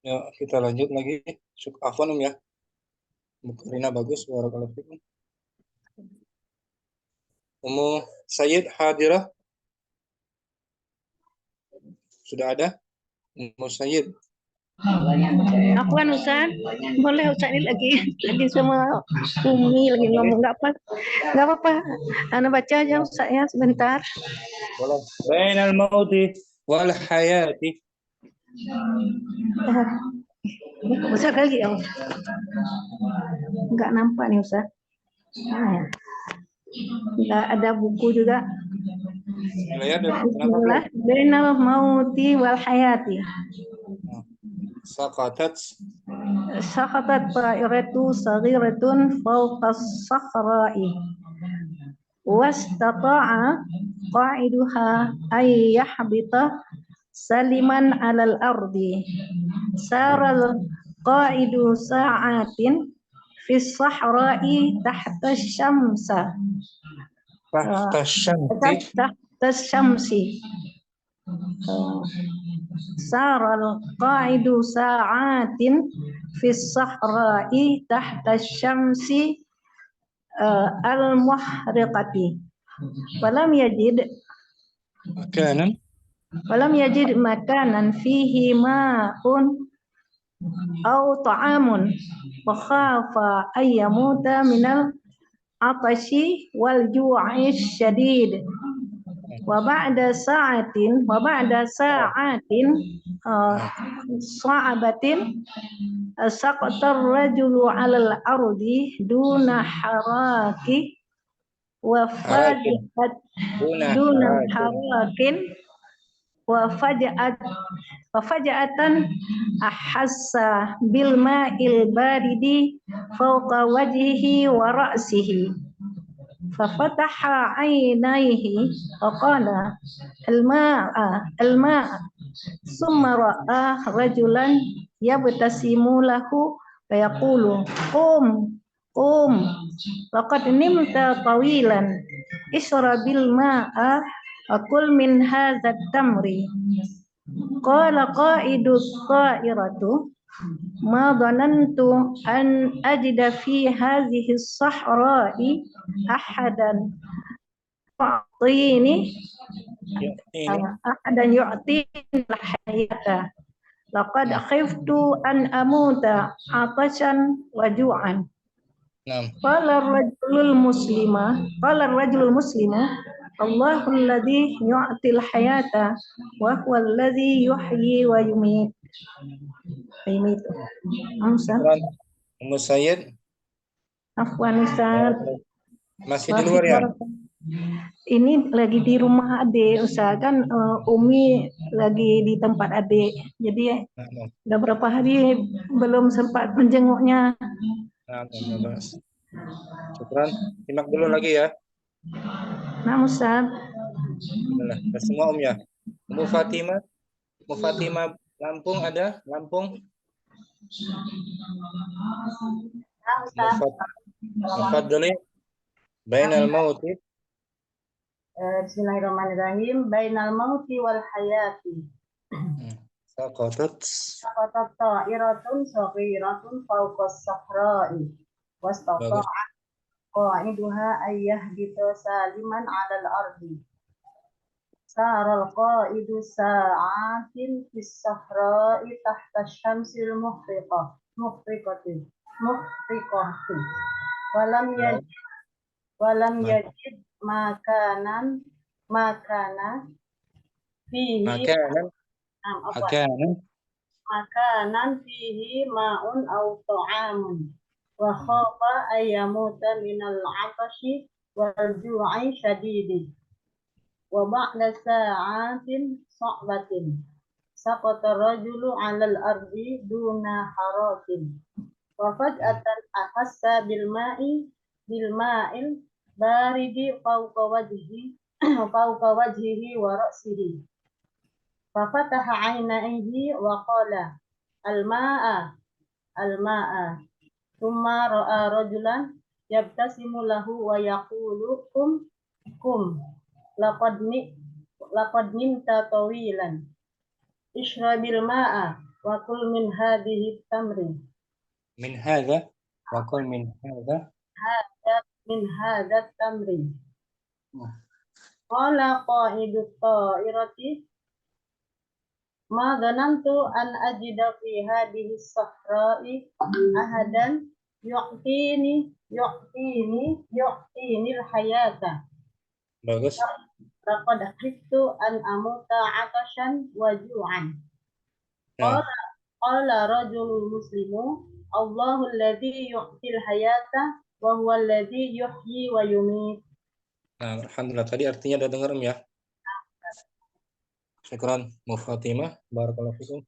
Ya, kita lanjut lagi. Afwan ya. Bukarina bagus, barakallahu fikum. Ummu Sayyid hadirah. Sudah ada? Ummu Sayyid. Afwan Ustaz, boleh Ustaz ini lagi sama Umi lagi ngomong nggak apa-apa. Ana baca aja Ustaz ya sebentar. Boleh. Bainal mauti wal hayati. Ustaz lagi ya. Nggak nampak nih Ustaz. Nggak ada buku juga. Bismillah. Bainal mauti wal hayati. Saqatat ta'iratu saghiratun fawqa as-sakhra'i wastata'a qa'iduha ay yahbita saliman 'alal ardi saral qa'idu sa'atin fi as-sahra'i tahta asy-syamsa tahta asy-syamsi saral qa'idu sa'atin fi as-sahra'i tahta asy-syamsi al-muhriqati walam yajid makanan fihi ma'un aw ta'amun wa khafa ay yamuta minal atashi wal ju'i syadid wa ba'da sa'atin sa'abatin saqatar rajulu 'alal ardi duna haraki wa faj'at duna harakin wa faj'atan ahassa bil ma'il baridi fawqa wajhihi wa ra'sihi fafataha 'ainaihi wa qala al-ma'a summa ra'a rajulan yabtasimu lahu wa yaqulu qum laqad nimta tawilan ishrabil ma'a akul min hadzal tamri qala qa'idus ta'iratu ma dhanantu an ajida fi hadhihi as-sahra'i ahadan yu'tini al-hayata laqad khiftu an amuta atashan wa ju'an. Qala ar-rajulul muslima Allahu alladhi yu'til hayata wa huwa alladhi yuhyi wa yumiit. Ummu Sayyid. Afwan Ustaz. Masih di luar ya? Ini lagi di rumah adik Ustaz, kan Umi lagi di tempat adik. Jadi udah berapa hari belum sempat menjenguknya. Syukran. Simak dulu lagi ya. Nah Ustaz. Bismillah. Semua ya. Ummu Fatimah Lampung ada? Lampung? Tafadhali. Bainal mauti. Bismillahirrahmanirrahim. Bainal mauti wal hayati. Saqatat ta'iratun saghiratun fawqa as-sahra'i wastata'a qa'iduha ayyahbita saliman 'alal ardi saral qa'idu sa'atin fis sahra'i tahta asy-syamsil muhriqati walam yajid makanan fihi makanan fihi ma'un aw ta'amun wa khafa ayyamuta minal 'atashi wal ju'i syadidi wa ba'da sa'atin sa'batin saqata rajulu 'alal ardi duna harakin wa faj'atan ahassa bil ma'il baridi fawqa wajhihi wa ra'sihi fafataha 'ainaihi wa qala al-ma'a thumma ra'a rajulan yabtasimu lahu wa yaqulu kum laqad nimta tawilan ishrabil ma'a Wakul min hadhihi tamri. Min hadza wa qul min hadza. Min hadha tamri. Qala qa'idu ta'irati ma dhanantu an ajida fi hadhihi sahra'i ahadan yu'tini al-hayata. Bagus. Laqad khiftu an amuta 'atashan wa ju'an. Nah, Qala rajulul muslimu Allahu alladhi yu'til hayata wa huwa alladhi yuhyi wa yumit. nah, alhamdulillah tadi artinya udah dengar ya. Syukran Bu Fatimah, barakallahu fikum.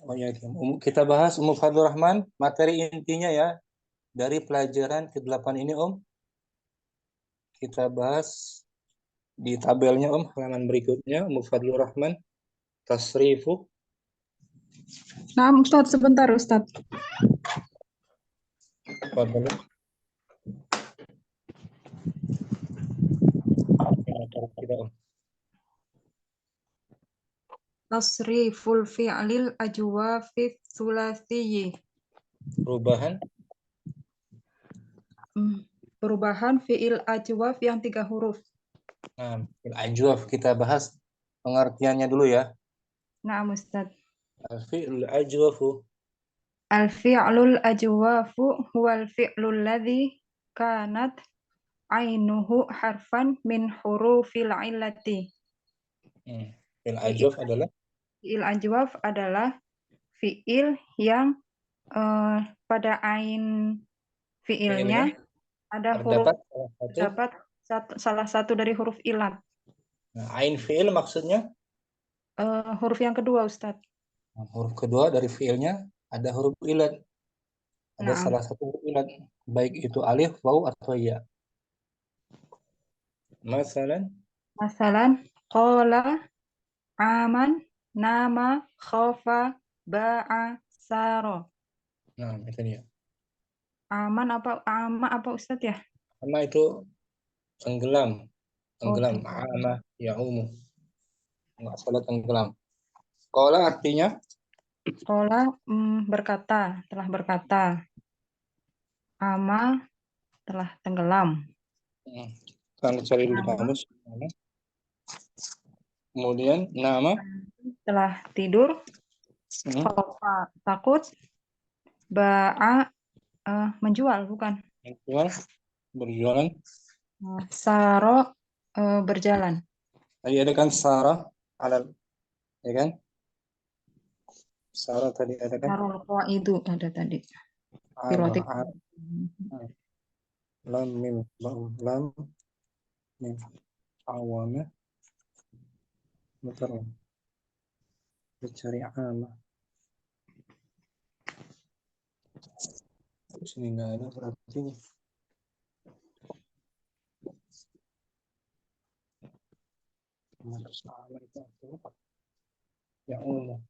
Oh ya, kita bahas Fadlur Rahman, materi intinya ya dari pelajaran ke-8 ini kita bahas di tabelnya halaman berikutnya Fadlur Rahman tasrifu. Nah, Ustadz, sebentar Ustadz. Fadlur. Tasriful fi'lil ajwafi tsulasiyyi. Perubahan fi'il ajwaf yang 3 huruf. Nah, fi'il ajwaf kita bahas pengertiannya dulu ya. Nah, Ustadz. Al-fi'lul ajwafu. Al-fi'lul ajwafu huwal fi'lul ladzi kanat ainuhu harfan min hurufil illati. Fi'il ajwaf adalah? Fi'il ajwaf adalah fi'il yang pada ain fi'ilnya ada huruf terdapat salah satu dari huruf ilat. Nah, ain fi'il maksudnya? Huruf yang kedua, Ustadz. Huruf kedua dari fi'ilnya ada huruf ilat. Ada salah satu huruf ilat, baik itu alif, waw atau ya. Masalan, qala, aman, nama, khofa, ba'a, saro. Nah, itu dia. Ama apa Ustadz ya? Ama itu tenggelam. Ama ya'umu. Enggak salah tenggelam. Qala artinya? Qala berkata, telah berkata. Ama telah tenggelam. Kita cari dulu kamus. Kemudian nama telah tidur. Khofa takut. Ba'a menjual, bukan? Menjual, berjualan. Saro berjalan. Tadi ada kan Sarah alal, ya kan? Sarah tadi ada kan? Sarah itu ada tadi. Pirotik. Lam mim lam mim awamnya. Bentar. Dicari ama. Sini nggak ada berarti. Sama itu yang umum.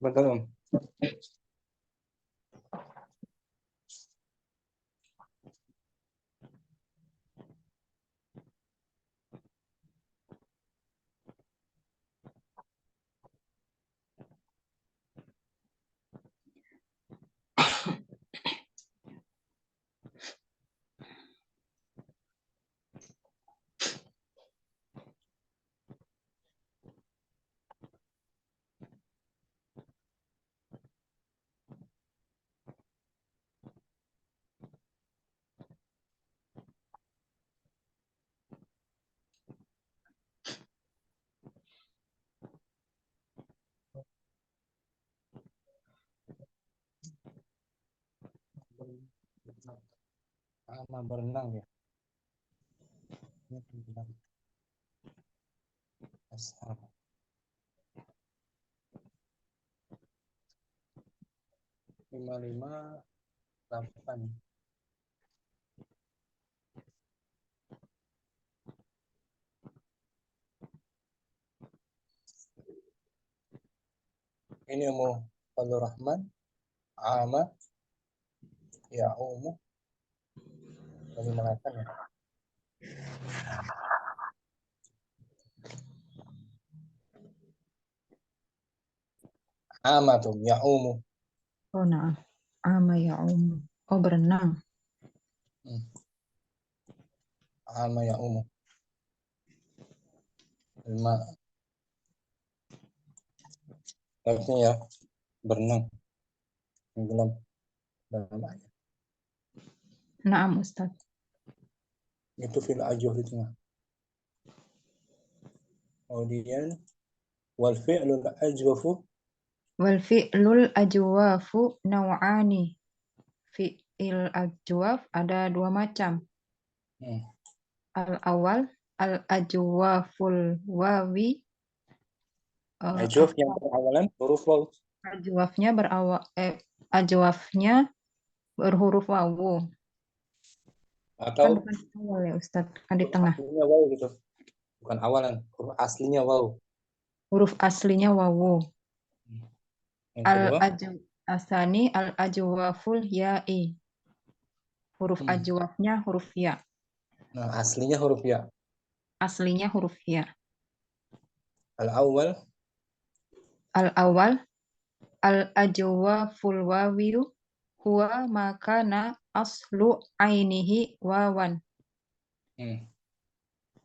Betul. Ama berenang ya. Ashab. Lima 8. Ini Fadlur Rahman, ama, ya umu, Lagi makan ya. Amatun ya'umu. Oh, nah. Ama ya'um. Oh, berenang. Ama ya'umu. Lima. Artinya ya berenang. Tenggelam dalam air. Naam, Ustaz. Itu fil ajuh di tengah. Kemudian wal fi'lul ajwafu. Wal fi'lul ajwafu naw'ani. Fi'il ajwaf ada dua macam. Al-awal al-ajwaful wawi. Ajwaf yang berawalan huruf waw. Ajwafnya berhuruf wawu. Kan Atau bukan awal ya Ustaz, kan di tengah. aslinya waw gitu. Bukan awalan, huruf aslinya waw. Huruf aslinya wawu. Yang kedua, Asani al-ajwaful ya'i. Huruf ajwafnya huruf ya. nah aslinya huruf ya. Aslinya huruf ya. Al-awwal Al-awal al-ajwaful wawiyu huwa makana aslu ainihi wawan.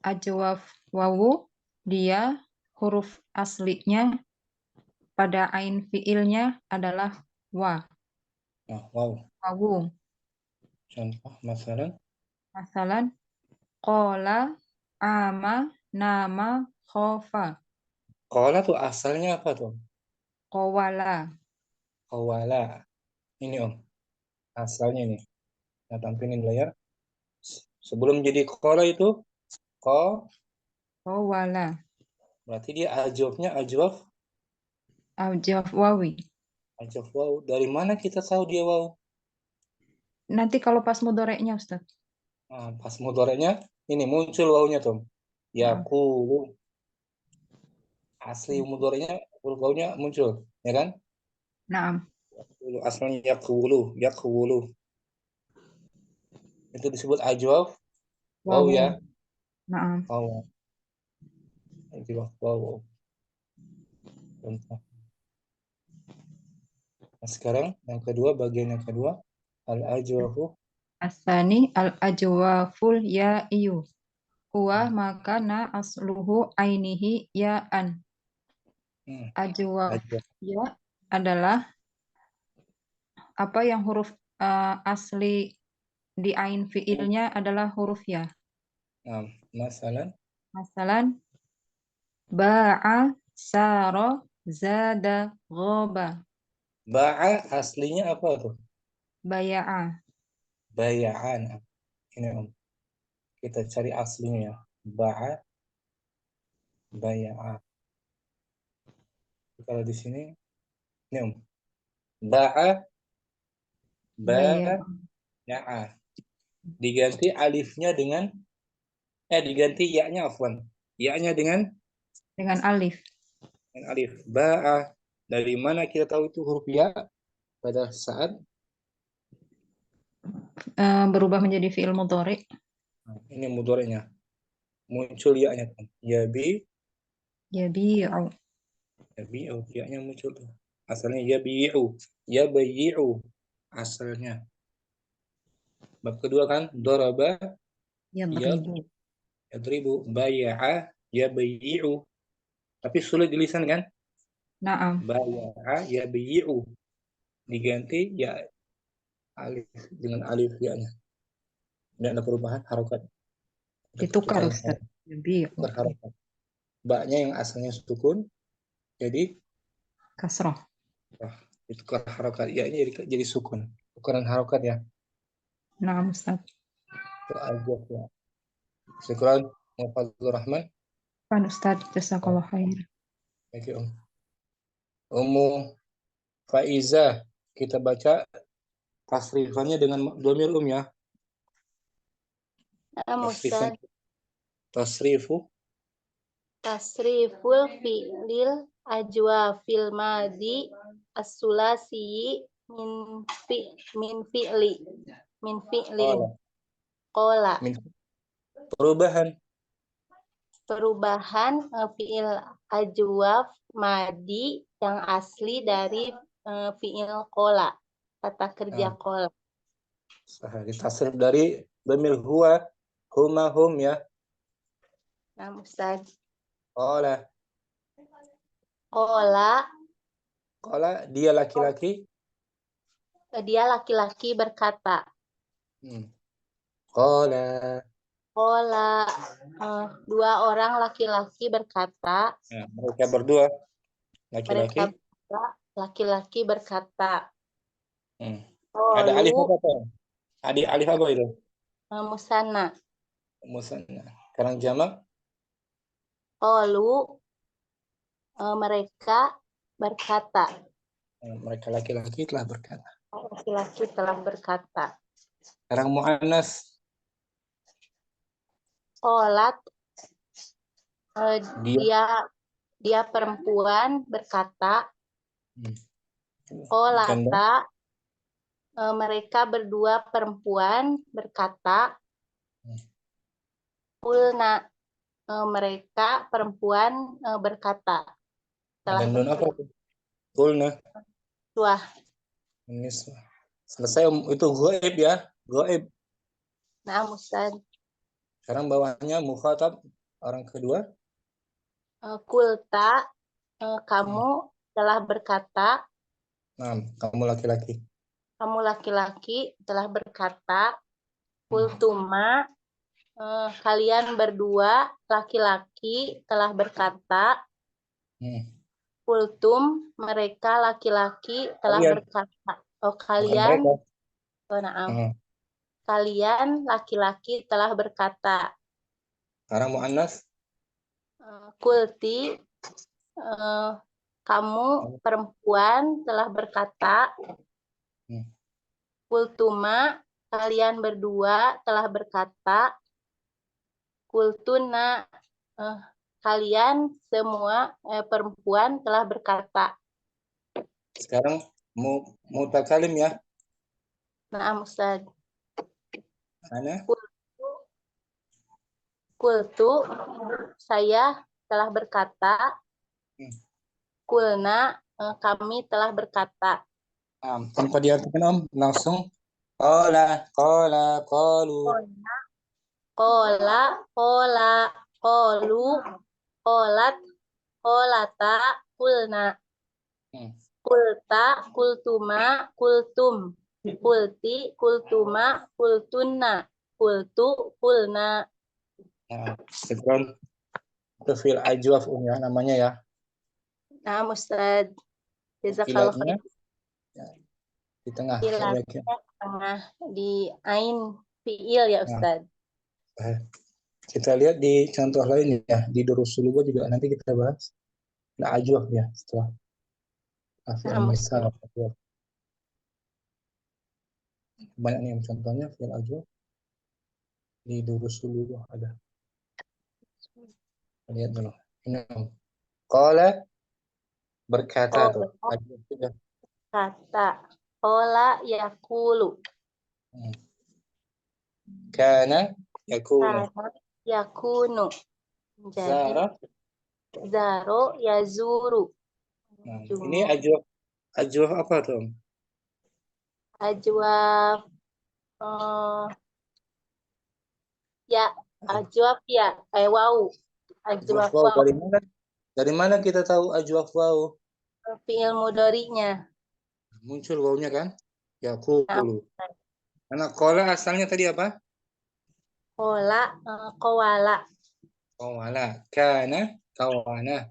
Ajwaf wawu dia huruf aslinya pada ain fiilnya adalah wa. nah, waw. Wawu. Contoh masalan Masalan qala ama nama khofa. qala tuh asalnya apa tuh? Qawala. Qawala. Ini Om. Asalnya ini. Nah, tampilin layar. Sebelum jadi qala itu Qawala. berarti dia ajwafnya ajwaf Ajwaf wawi. ajwaf waw. Dari mana kita tahu dia waw? Nanti kalau pas mudoreknya Ustaz. Nah, pas mudhoreknya ini muncul wawnya tuh. Yaqulu. Asli mudhoreknya huruf wawnya muncul, ya kan? Naam. Asalnya yaqulu. Itu disebut ajwaf waw Wawu. ya. Naam. Waw. Ajwaf waw. Contoh. Nah, sekarang yang kedua, bagian yang kedua, al-ajwafu. Asani al-ajwaful ya'iyu. Huwa makana asluhu ainihi ya'an. Ajwaf ya adalah apa yang huruf asli di ain fiilnya adalah huruf ya. Nah, Masalan ba'a saro zada ghoba. ba'a aslinya apa tuh? Baya'a. Baya'an. Ini Om. Kita cari aslinya ya. Ba'a, baya'a. Kalau di sini, ini Om. Ba'a, baya'a. Diganti alifnya dengan, diganti ya-nya afwan. Ya-nya dengan alif. Dengan alif. Ba'a. Dari mana kita tahu itu huruf ya? Pada saat berubah menjadi fi'il mudhari. Ini mudhari'nya. Muncul ya-nya. Yabi'u. Yabi'u. Ya-nya muncul tuh. Asalnya yabi'u. Yabi'u. Asalnya. Bab kedua kan daraba yadribu baya'a yabi'u. Tapi sulit di lisan kan? Naam. Baya'a yabi'u. Diganti ya alif dengan alif ya-nya. Tidak ada perubahan harokat. Ditukar Ustaz. Tukar harokat. Ba-nya yang asalnya sukun jadi kasroh. Ditukar harokat. Ya-nya jadi sukun. Tukaran harokat ya. Naam Ustaz. Itu ajwaf ya. Syukran Muhammad Rahman. Pan Ustaz, jazakallah khair. Thank you, Om. Ummu Faiza, kita baca tasrifannya dengan dhamir ya. Ustaz. Tasriful fi'lil ajwafil madi as-sulasi min fi'li. Kola. Perubahan. Perubahan fiil ajwaf madi yang asli dari fiil kola. Kata kerja kola. Ditasrif dari dhamir huwa, huma, hum ya. Nah, Ustaz. Qala. Kola, Qala dia laki-laki. dia laki-laki berkata. Qala. Kola, dua orang laki-laki berkata. Nah, mereka berdua laki-laki. Mereka berdua laki-laki berkata. Ada alif Qalu, apa tuh? Alif apa itu? musanna. Musanna. Sekarang jamak. Qalu, mereka berkata. Mereka laki-laki telah berkata. Laki-laki telah berkata. Sekarang mu'annas. Qalat, dia perempuan berkata. Qalata, mereka berdua perempuan berkata. Qulna, mereka perempuan berkata. Ada nun apa tuh? Qulna. Wah. Selesai itu ghaib ya, ghaib. Nah, Ustaz. Sekarang bawahnya mukhatab orang kedua. Kulta, kamu telah berkata. Nah, kamu laki-laki. Kamu laki-laki telah berkata. Kultuma, kalian berdua laki-laki telah berkata. Kultum, mereka laki-laki telah berkata. Oh, kalian. Oh, naam. Kalian laki-laki telah berkata. Sekarang mu'annas. Kulti, kamu perempuan telah berkata. Kultuma, kalian berdua telah berkata. Kultuna, kalian semua perempuan telah berkata. Sekarang mutakalim ya. Nah, Ustaz. Ana? Kultu, saya telah berkata. Kulna, kami telah berkata. Tanpa diartikan Om, langsung qala, qalu. Qala, qalu, qalat, qalata, qulna. Qulta, qultuma, qultum. Qulti, qultuma, qultunna. Qultu, qulna. Sekarang itu fi'il ajwaf ya namanya ya. Nah, Ustaz. Jazakallah khair. Di tengah. Tengah di ain fi'il ya, Ustaz. Kita lihat di contoh lain ya. Di Durusulullah juga nanti kita bahas. Nah, ajwaf ya setelah. Misal. Banyak nih contohnya fi'il ajwaf. Di Durusulullah ada. Lihat dulu. Ini qala berkata tuh. Kata. Qala yaqulu. Kana yakunu. Yakunu. Jadi zaro yazuru. Nah, ini ajwaf apa tuh? Ajwaf ya, ajwaf ya, wau. Ajwaf wau. Dari mana kita tahu ajwaf wau? Fi'il mudhari'nya. Muncul wawunya kan? Yaqulu. Karena qala asalnya tadi apa? Qala, qawala. Qawala. Kana, kawana.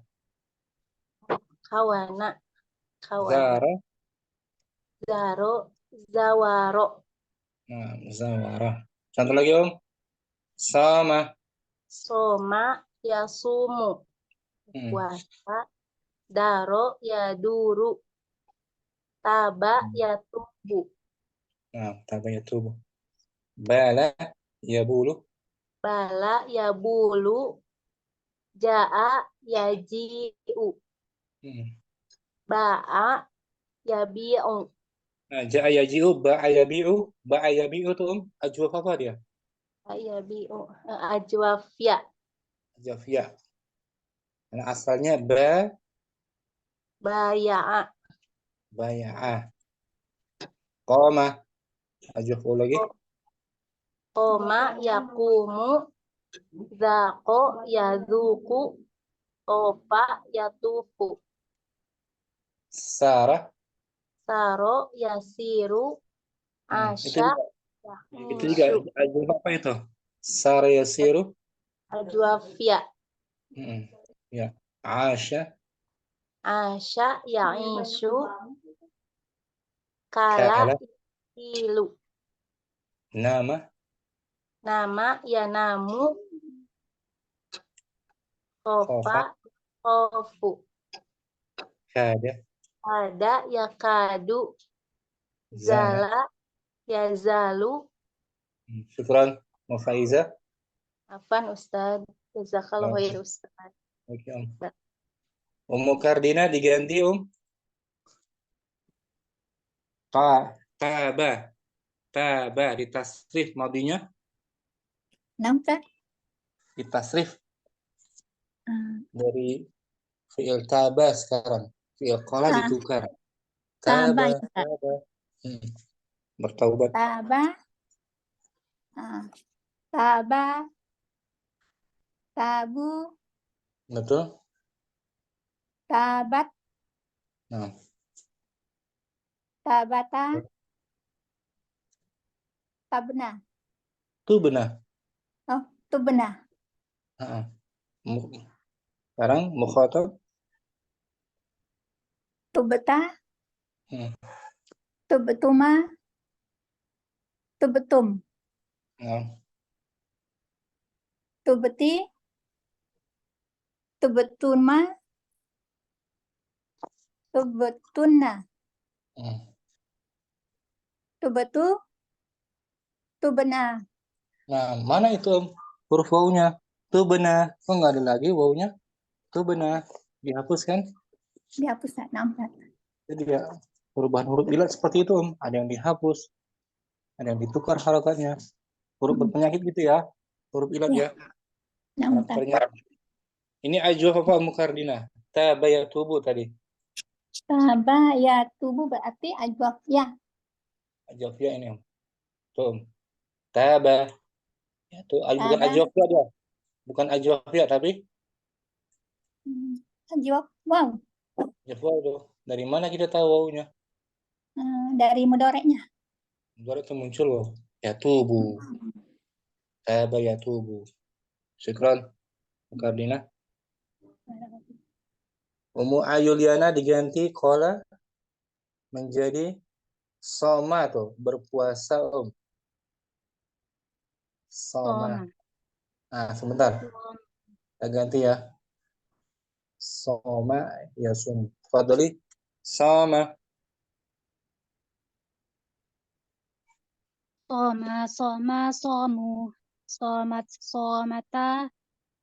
Kawana. Zara. Zaro, zawaro. Nah, zawara. Contoh lagi Om. Sama. Soma, yasumu. Puasa. Daro, yaduru. Taba, yatubu. Nah, taba yatubu. Bala, yabulu. Bala, yabulu. Ja'a, yaji'u. Ba'a, yabi'u. Nah, ja'a yaji'u, ba'a yabi'u. Ba'a yabi'u tuh Om. Ajwaf apa dia? Yabi'u. Ajwafya. Ajwafya. Karena asalnya Baya'a. baya'ah. Qoma. Ajwaf lagi. Qoma yaqumu. Zaqo yazuku. Tofa yatufu. Sarah. Saro yasiru. Itu Asya juga ajwaf apa itu? Sarah yasiru. ajwafya. Ya. Asya. Asya ya'ishu. Kala ilu. Nama. Nama yanamu. Khofa. Khofu. Kada. Ada yakadu. Zala yazalu. Syukran. Mufaiza. Afan Ustaz. Jazakallahu khair Ustaz. Oke, Ummu Kardina diganti Taba ditasrif madinya. Nampak? Ditasrif dari fi'il taba sekarang. Fi'il qala ditukar. Taba. Bertaubat. Taba. Tabu. Betul? Tabat. Nah. Tabata. Tabna. Tubna. Oh, tubna. Sekarang mukhatab. Tubta. Tubtuma. Tubtum. Tubti. Tubtuma. Tubtunna. Tubtu. Tubna. Nah, mana itu huruf wawunya? Tubna. Kok nggak ada lagi wawunya? Tubna. Dihapus kan? Dihapus, nampak. Jadi ya, perubahan huruf ilat seperti itu, Ada yang dihapus, ada yang ditukar harokatnya. Huruf berpenyakit gitu ya, huruf ilat ya. Nampak. Ini ajwaf apa Mukardina? Tabayatubu tadi. Tabayatubu berarti ajwaf ya. Ajwaf ya ini. Tuh. Taba. Ya, tuh, bukan ajwaf ya dia. Bukan ajwaf ya tapi ajwaf wow. Ajwaf itu. Dari mana kita tahu wawunya? Dari mudoreknya. Mudorek itu muncul waw. Yatubu. Tabayatubu. Syukran Mukardina. Ummu Ayuliana diganti qala menjadi soma tuh, berpuasa Soma. Nah, sebentar. Kita ganti ya. Soma ya sum. Fadli. Soma. Soma, somu. Somat, somata.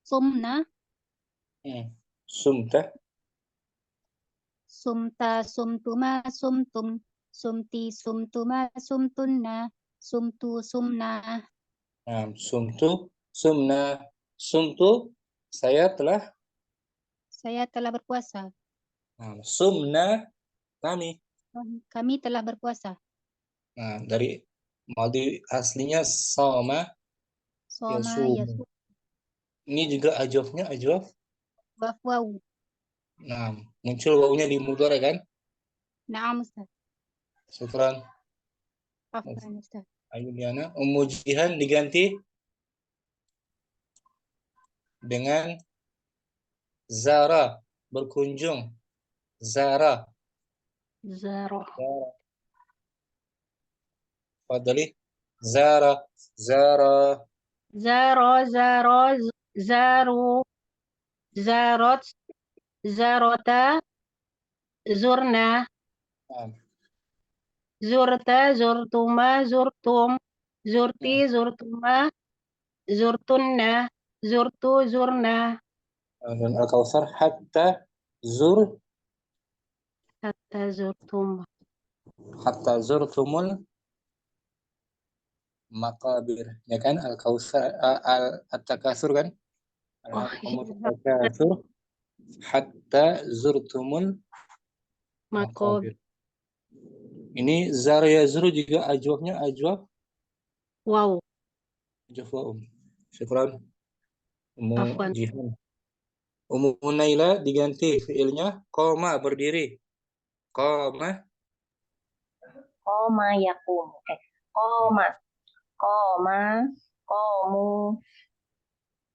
Sumna. Sumta. Sumta, sumtuma, sumtum. Sumti, sumtuma, sumtunna. Sumtu, sumna. Nah, sumtu, sumna. Sumtu, saya telah berpuasa. Nah, sumna, kami. Kami telah berpuasa. Nah, dari madi aslinya soma yasum. Ini juga ajwafnya ajwaf waw. Nah, muncul wawunya di mudhari kan? Naam Ustaz. Syukran. Afwan Ustaz. Ayuliana. Ummu Jihan diganti dengan zara, berkunjung. Zara. Fadli. Zara. Zaru, zarot, zarota, zurna, zurta, zurtuma, zurtum, zurti, zurtuma, zurtunna, zurtu, zurna. Dan Al-Kautsar hatta zurtumul Maqabir, ya kan? Al-Kautsar, At-Takasur kan? Oh, Al-Takasur hatta zurtumul Makob. maqabir. Ini zar yazru juga ajwabnya ajwab Wow. ajwab. Syukran. Afwan. Jihan. Naila diganti fiilnya qoma berdiri. Qoma Koma yakum. Koma. Koma. Komu.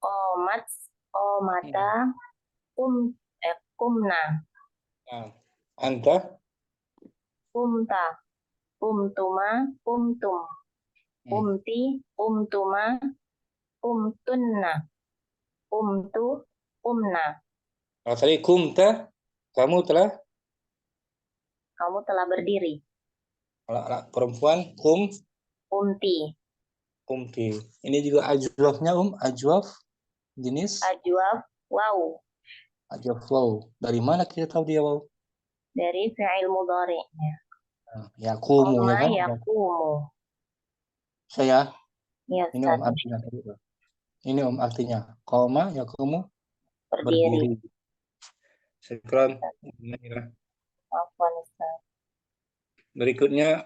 Komat. Komata. Kumna. Nah, anta Kumta. Kumtuma. Kumtum. Kumti. Kumtuma. Kumtunna. Kumtu. Kumna. kalau tadi kumta kamu telah, Kamu telah berdiri. kalau anak perempuan Kumti. kumti. Ini juga ajwafnya ajwaf jenis Ajwab. Wow. ajwaf waw. Dari mana kita tahu dia waw? Dari fi'il mudhari. Yakumu ya Koma kan? yakumu. Saya Ya, ini artinya tadi. Ini artinya koma yakumu berdiri. berdiri. Syukran. Afwan, Ustaz. Berikutnya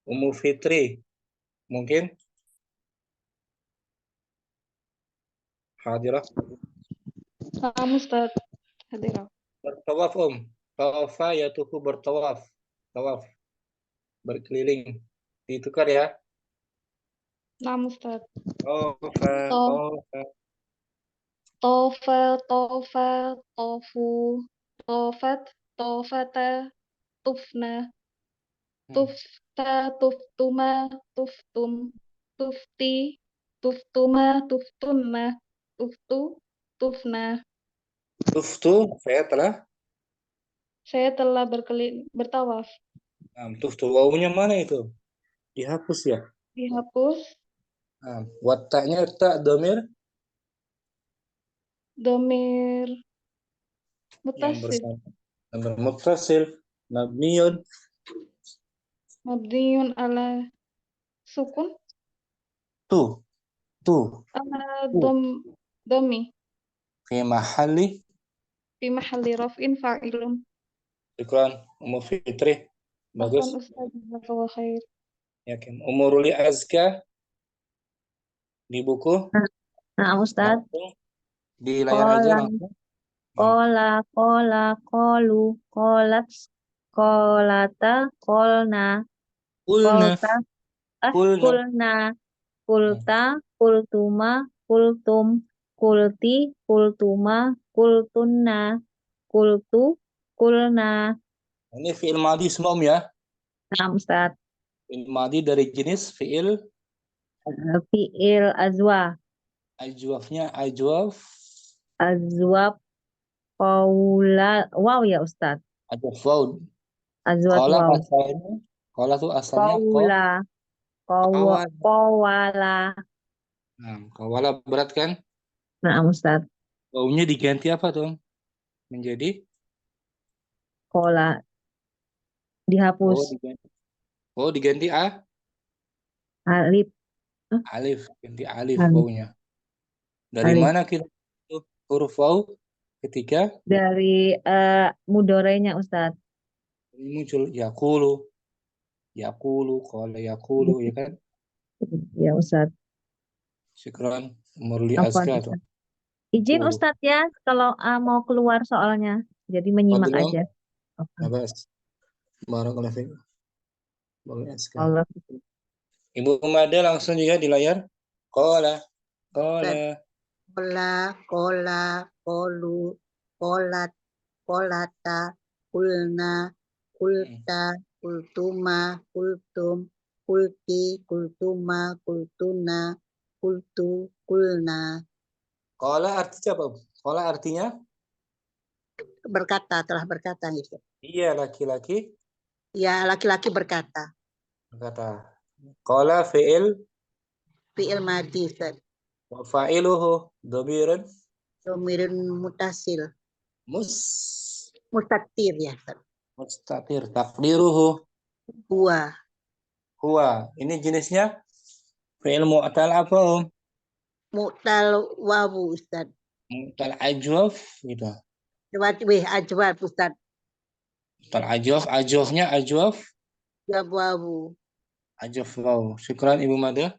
Ummu Fitri. Mungkin hadirah. Ustaz. Hadirah. Bertawaf Tawafa yatufu bertawaf. Tawaf. Berkeliling. Ditukar ya. Naam Ustaz. Tawafa. Tofa, tofa, tofu, tofat, tofata, tufna, tufta, tuftuma, tuftum, tufti, tuftuma, tuftunna, tuftu, tufna. Tuftu, Saya telah bertawaf. tuftu wawunya mana itu? Dihapus ya? Dihapus. Wataknya tak domir Domir yang mutasil. bersama. Domir muttasil mabniun Mabniun ala sukun. tu Ala domi. fi mahalli Fi mahalli raf'in fa'ilun. Syukran Ummu Fitri. Bagus. Afwan Ustaz, jazakallahu khair. Yakin. Umuruli Azka di buku. Nah, Ustaz. Di layar aja langsung. Kola, kolu, kolat, kolata, kolna, kolta, kulna, kulta, kultuma, kultum, kulti, kultuma, kultunna, kultu, kulna. Ini fi'il madi semua ya. Nah, Ustaz. Fi'il madi dari jenis fi'il azwa. Ajwafnya ajwaf. Azwab qaula waw ya Ustaz. Ajwaf waw. Azwab Qala waw. asalnya. Qala tuh asalnya qawala. Nah, qawala berat kan? Nah, Ustaz. Wawnya diganti apa tuh? Menjadi Qala. Dihapus. Diganti Alif. Alif, ganti alif wawnya. Dari mana kita huruf waw ketika dari mudorenya Ustaz. Muncul yakulu, qala yakulu ya kan? Ya Ustaz. Syukran Umurli Azka tuh. Izin Ustaz ya kalau mau keluar soalnya. Jadi menyimak aja. Abbas. Barakallahu fiik. Allah. Ibu Mada langsung juga di layar. Qala. Kola, kolu, kolat, kolata, kulna, kulta, kultuma, kultum, kulti, kultuma, kultuna, kultu, kulna. Qala artinya apa? Qala artinya? Berkata, telah berkata gitu. Iya, laki-laki. Ya, laki-laki berkata. Qala fi'il madi, Ustaz. wa fa'iluhu dhamirun Mutasil. Mustatir ya, Ustaz. Mustatir. Takdiruhu Huwa. Ini jenisnya Fi'il mu'tal apa, Om? Mu'tal wawu Ustaz. Mu'tal ajwaf gitu. Ajwab Ustaz. Mu'tal ajwaf, ajwafnya ajwaf, Jawab wawu. ajwaf waw. Syukran Ibu Mada.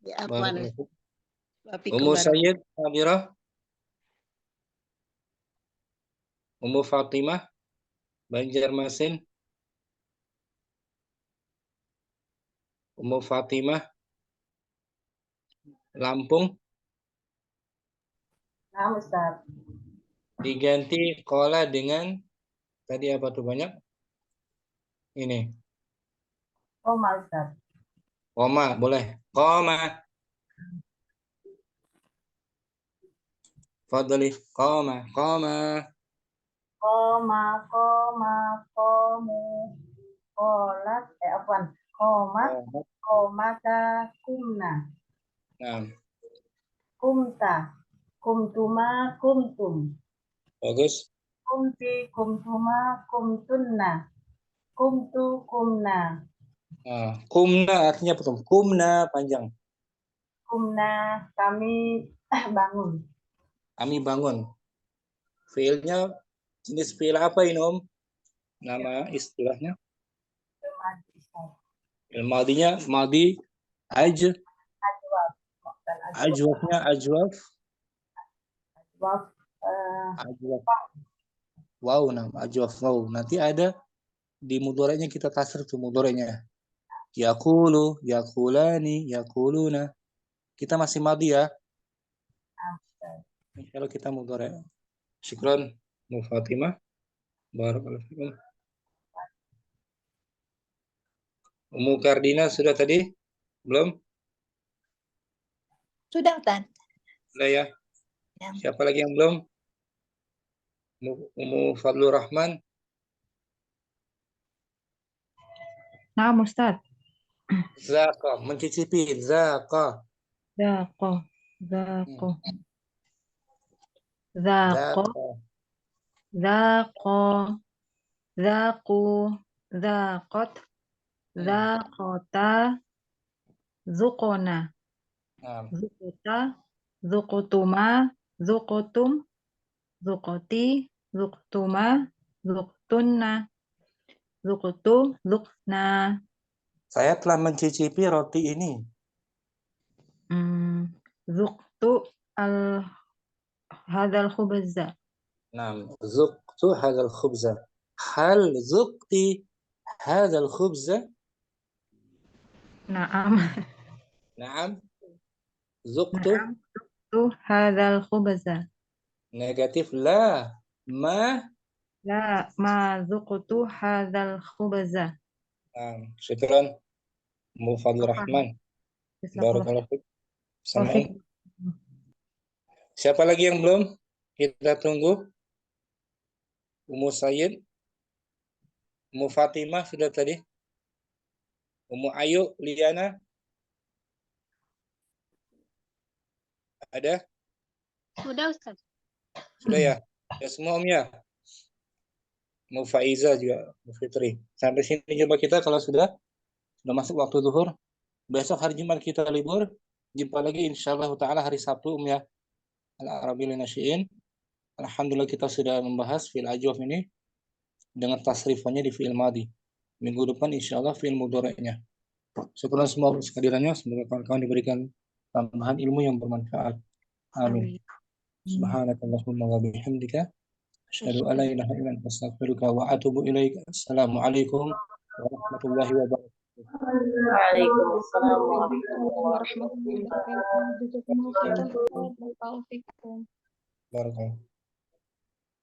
Ya, afwan. Barakallahu. Wafikum Ummu barak. Sayyid, Sabirah. Ummu Fatimah, Banjarmasin. Ummu Fatimah, Lampung. Nah, Ustaz. Diganti kola dengan tadi apa tuh banyak? Ini. Koma, Ustaz. Koma, boleh. Koma. Fadli. Koma. Koma. Koma, komu. Kolat, afwan. Komat, komata, kumna. Nah, Kumta, kumtuma, kumtum. bagus. Kumti, kumtuma, kumtunna. Kumtu, kumna. Nah, kumna artinya apa tuh? Kumna panjang. Kumna, kami bangun. Kami bangun. Fiilnya jenis fiil apa ini, Om? Nama istilahnya? Fiil madinya madi ajwaf. Ajwafnya ajwaf. Ajwaf. Wow, nama ajwaf wow. Nanti ada di mudhari'nya kita kasar tuh mudhari'nya. Yaqulu, yaqulani, yaquluna. Kita masih madi ya. Kalau kita mudhari'. Syukran, Mu Fatimah. Barakallahu fikum. Ummu Kardina sudah tadi? Belum? Sudah, Ustaz. Sudah ya. Ya. Siapa lagi yang belum? Ummu Fadlur Rahman. Nah, Ustaz. Zaqa, mencicipi. Zaqa. Zaqo. Zaqo. Zaqo. Zaqo. Zaqu. Zaqot. Zaqota. Zuqona. Zuqota. Zuqutuma. Zuqutum. Zuqoti. Zuqtuma. Zuqtunna. Zuqtu. Zuqna. Saya telah mencicipi roti ini. Zuqtu hadal khubza. Nah, zuqtu hadzal khubza. Hal zuqti hadzal khubza? Naam. Naam. Zuqtu. Zuqtu hadzal khubza. Negatif la. Ma. La ma zuqtu hadzal khubza. Syukran. Mu Fadlur Rahman. Barakallahu fiik. Samain. Siapa lagi yang belum? Kita tunggu. Ummu Sayyid. Ummu Fatimah sudah tadi. Ummu Ayu, Liana. Ada? Sudah, Ustaz. Sudah ya? Ya semua Om ya? Ummu Faiza juga, Ummu Fitri. Sampai sini jumpa kita kalau sudah masuk waktu zuhur. Besok hari Jumat kita libur. Jumpa lagi insyaallah ta'ala hari Sabtu Om ya. Al-Arabil Nasyiin. Alhamdulillah kita sudah membahas fi'il ajwaf ini dengan tasrifannya di fi'il madi. Minggu depan insyaallah fi'il mudhari'nya. Syukur semua atas kehadirannya. Semoga kawan-kawan diberikan tambahan ilmu yang bermanfaat. Amin. Subhanakallahumma wa bihamdika asyhadu an la ilaha illa anta astaghfiruka wa atubu ilaik. Assalamualaikum warahmatullahi wabarakatuh. Waalaikumsalam Warahmatullahi wabarakatuh. Barakallahu.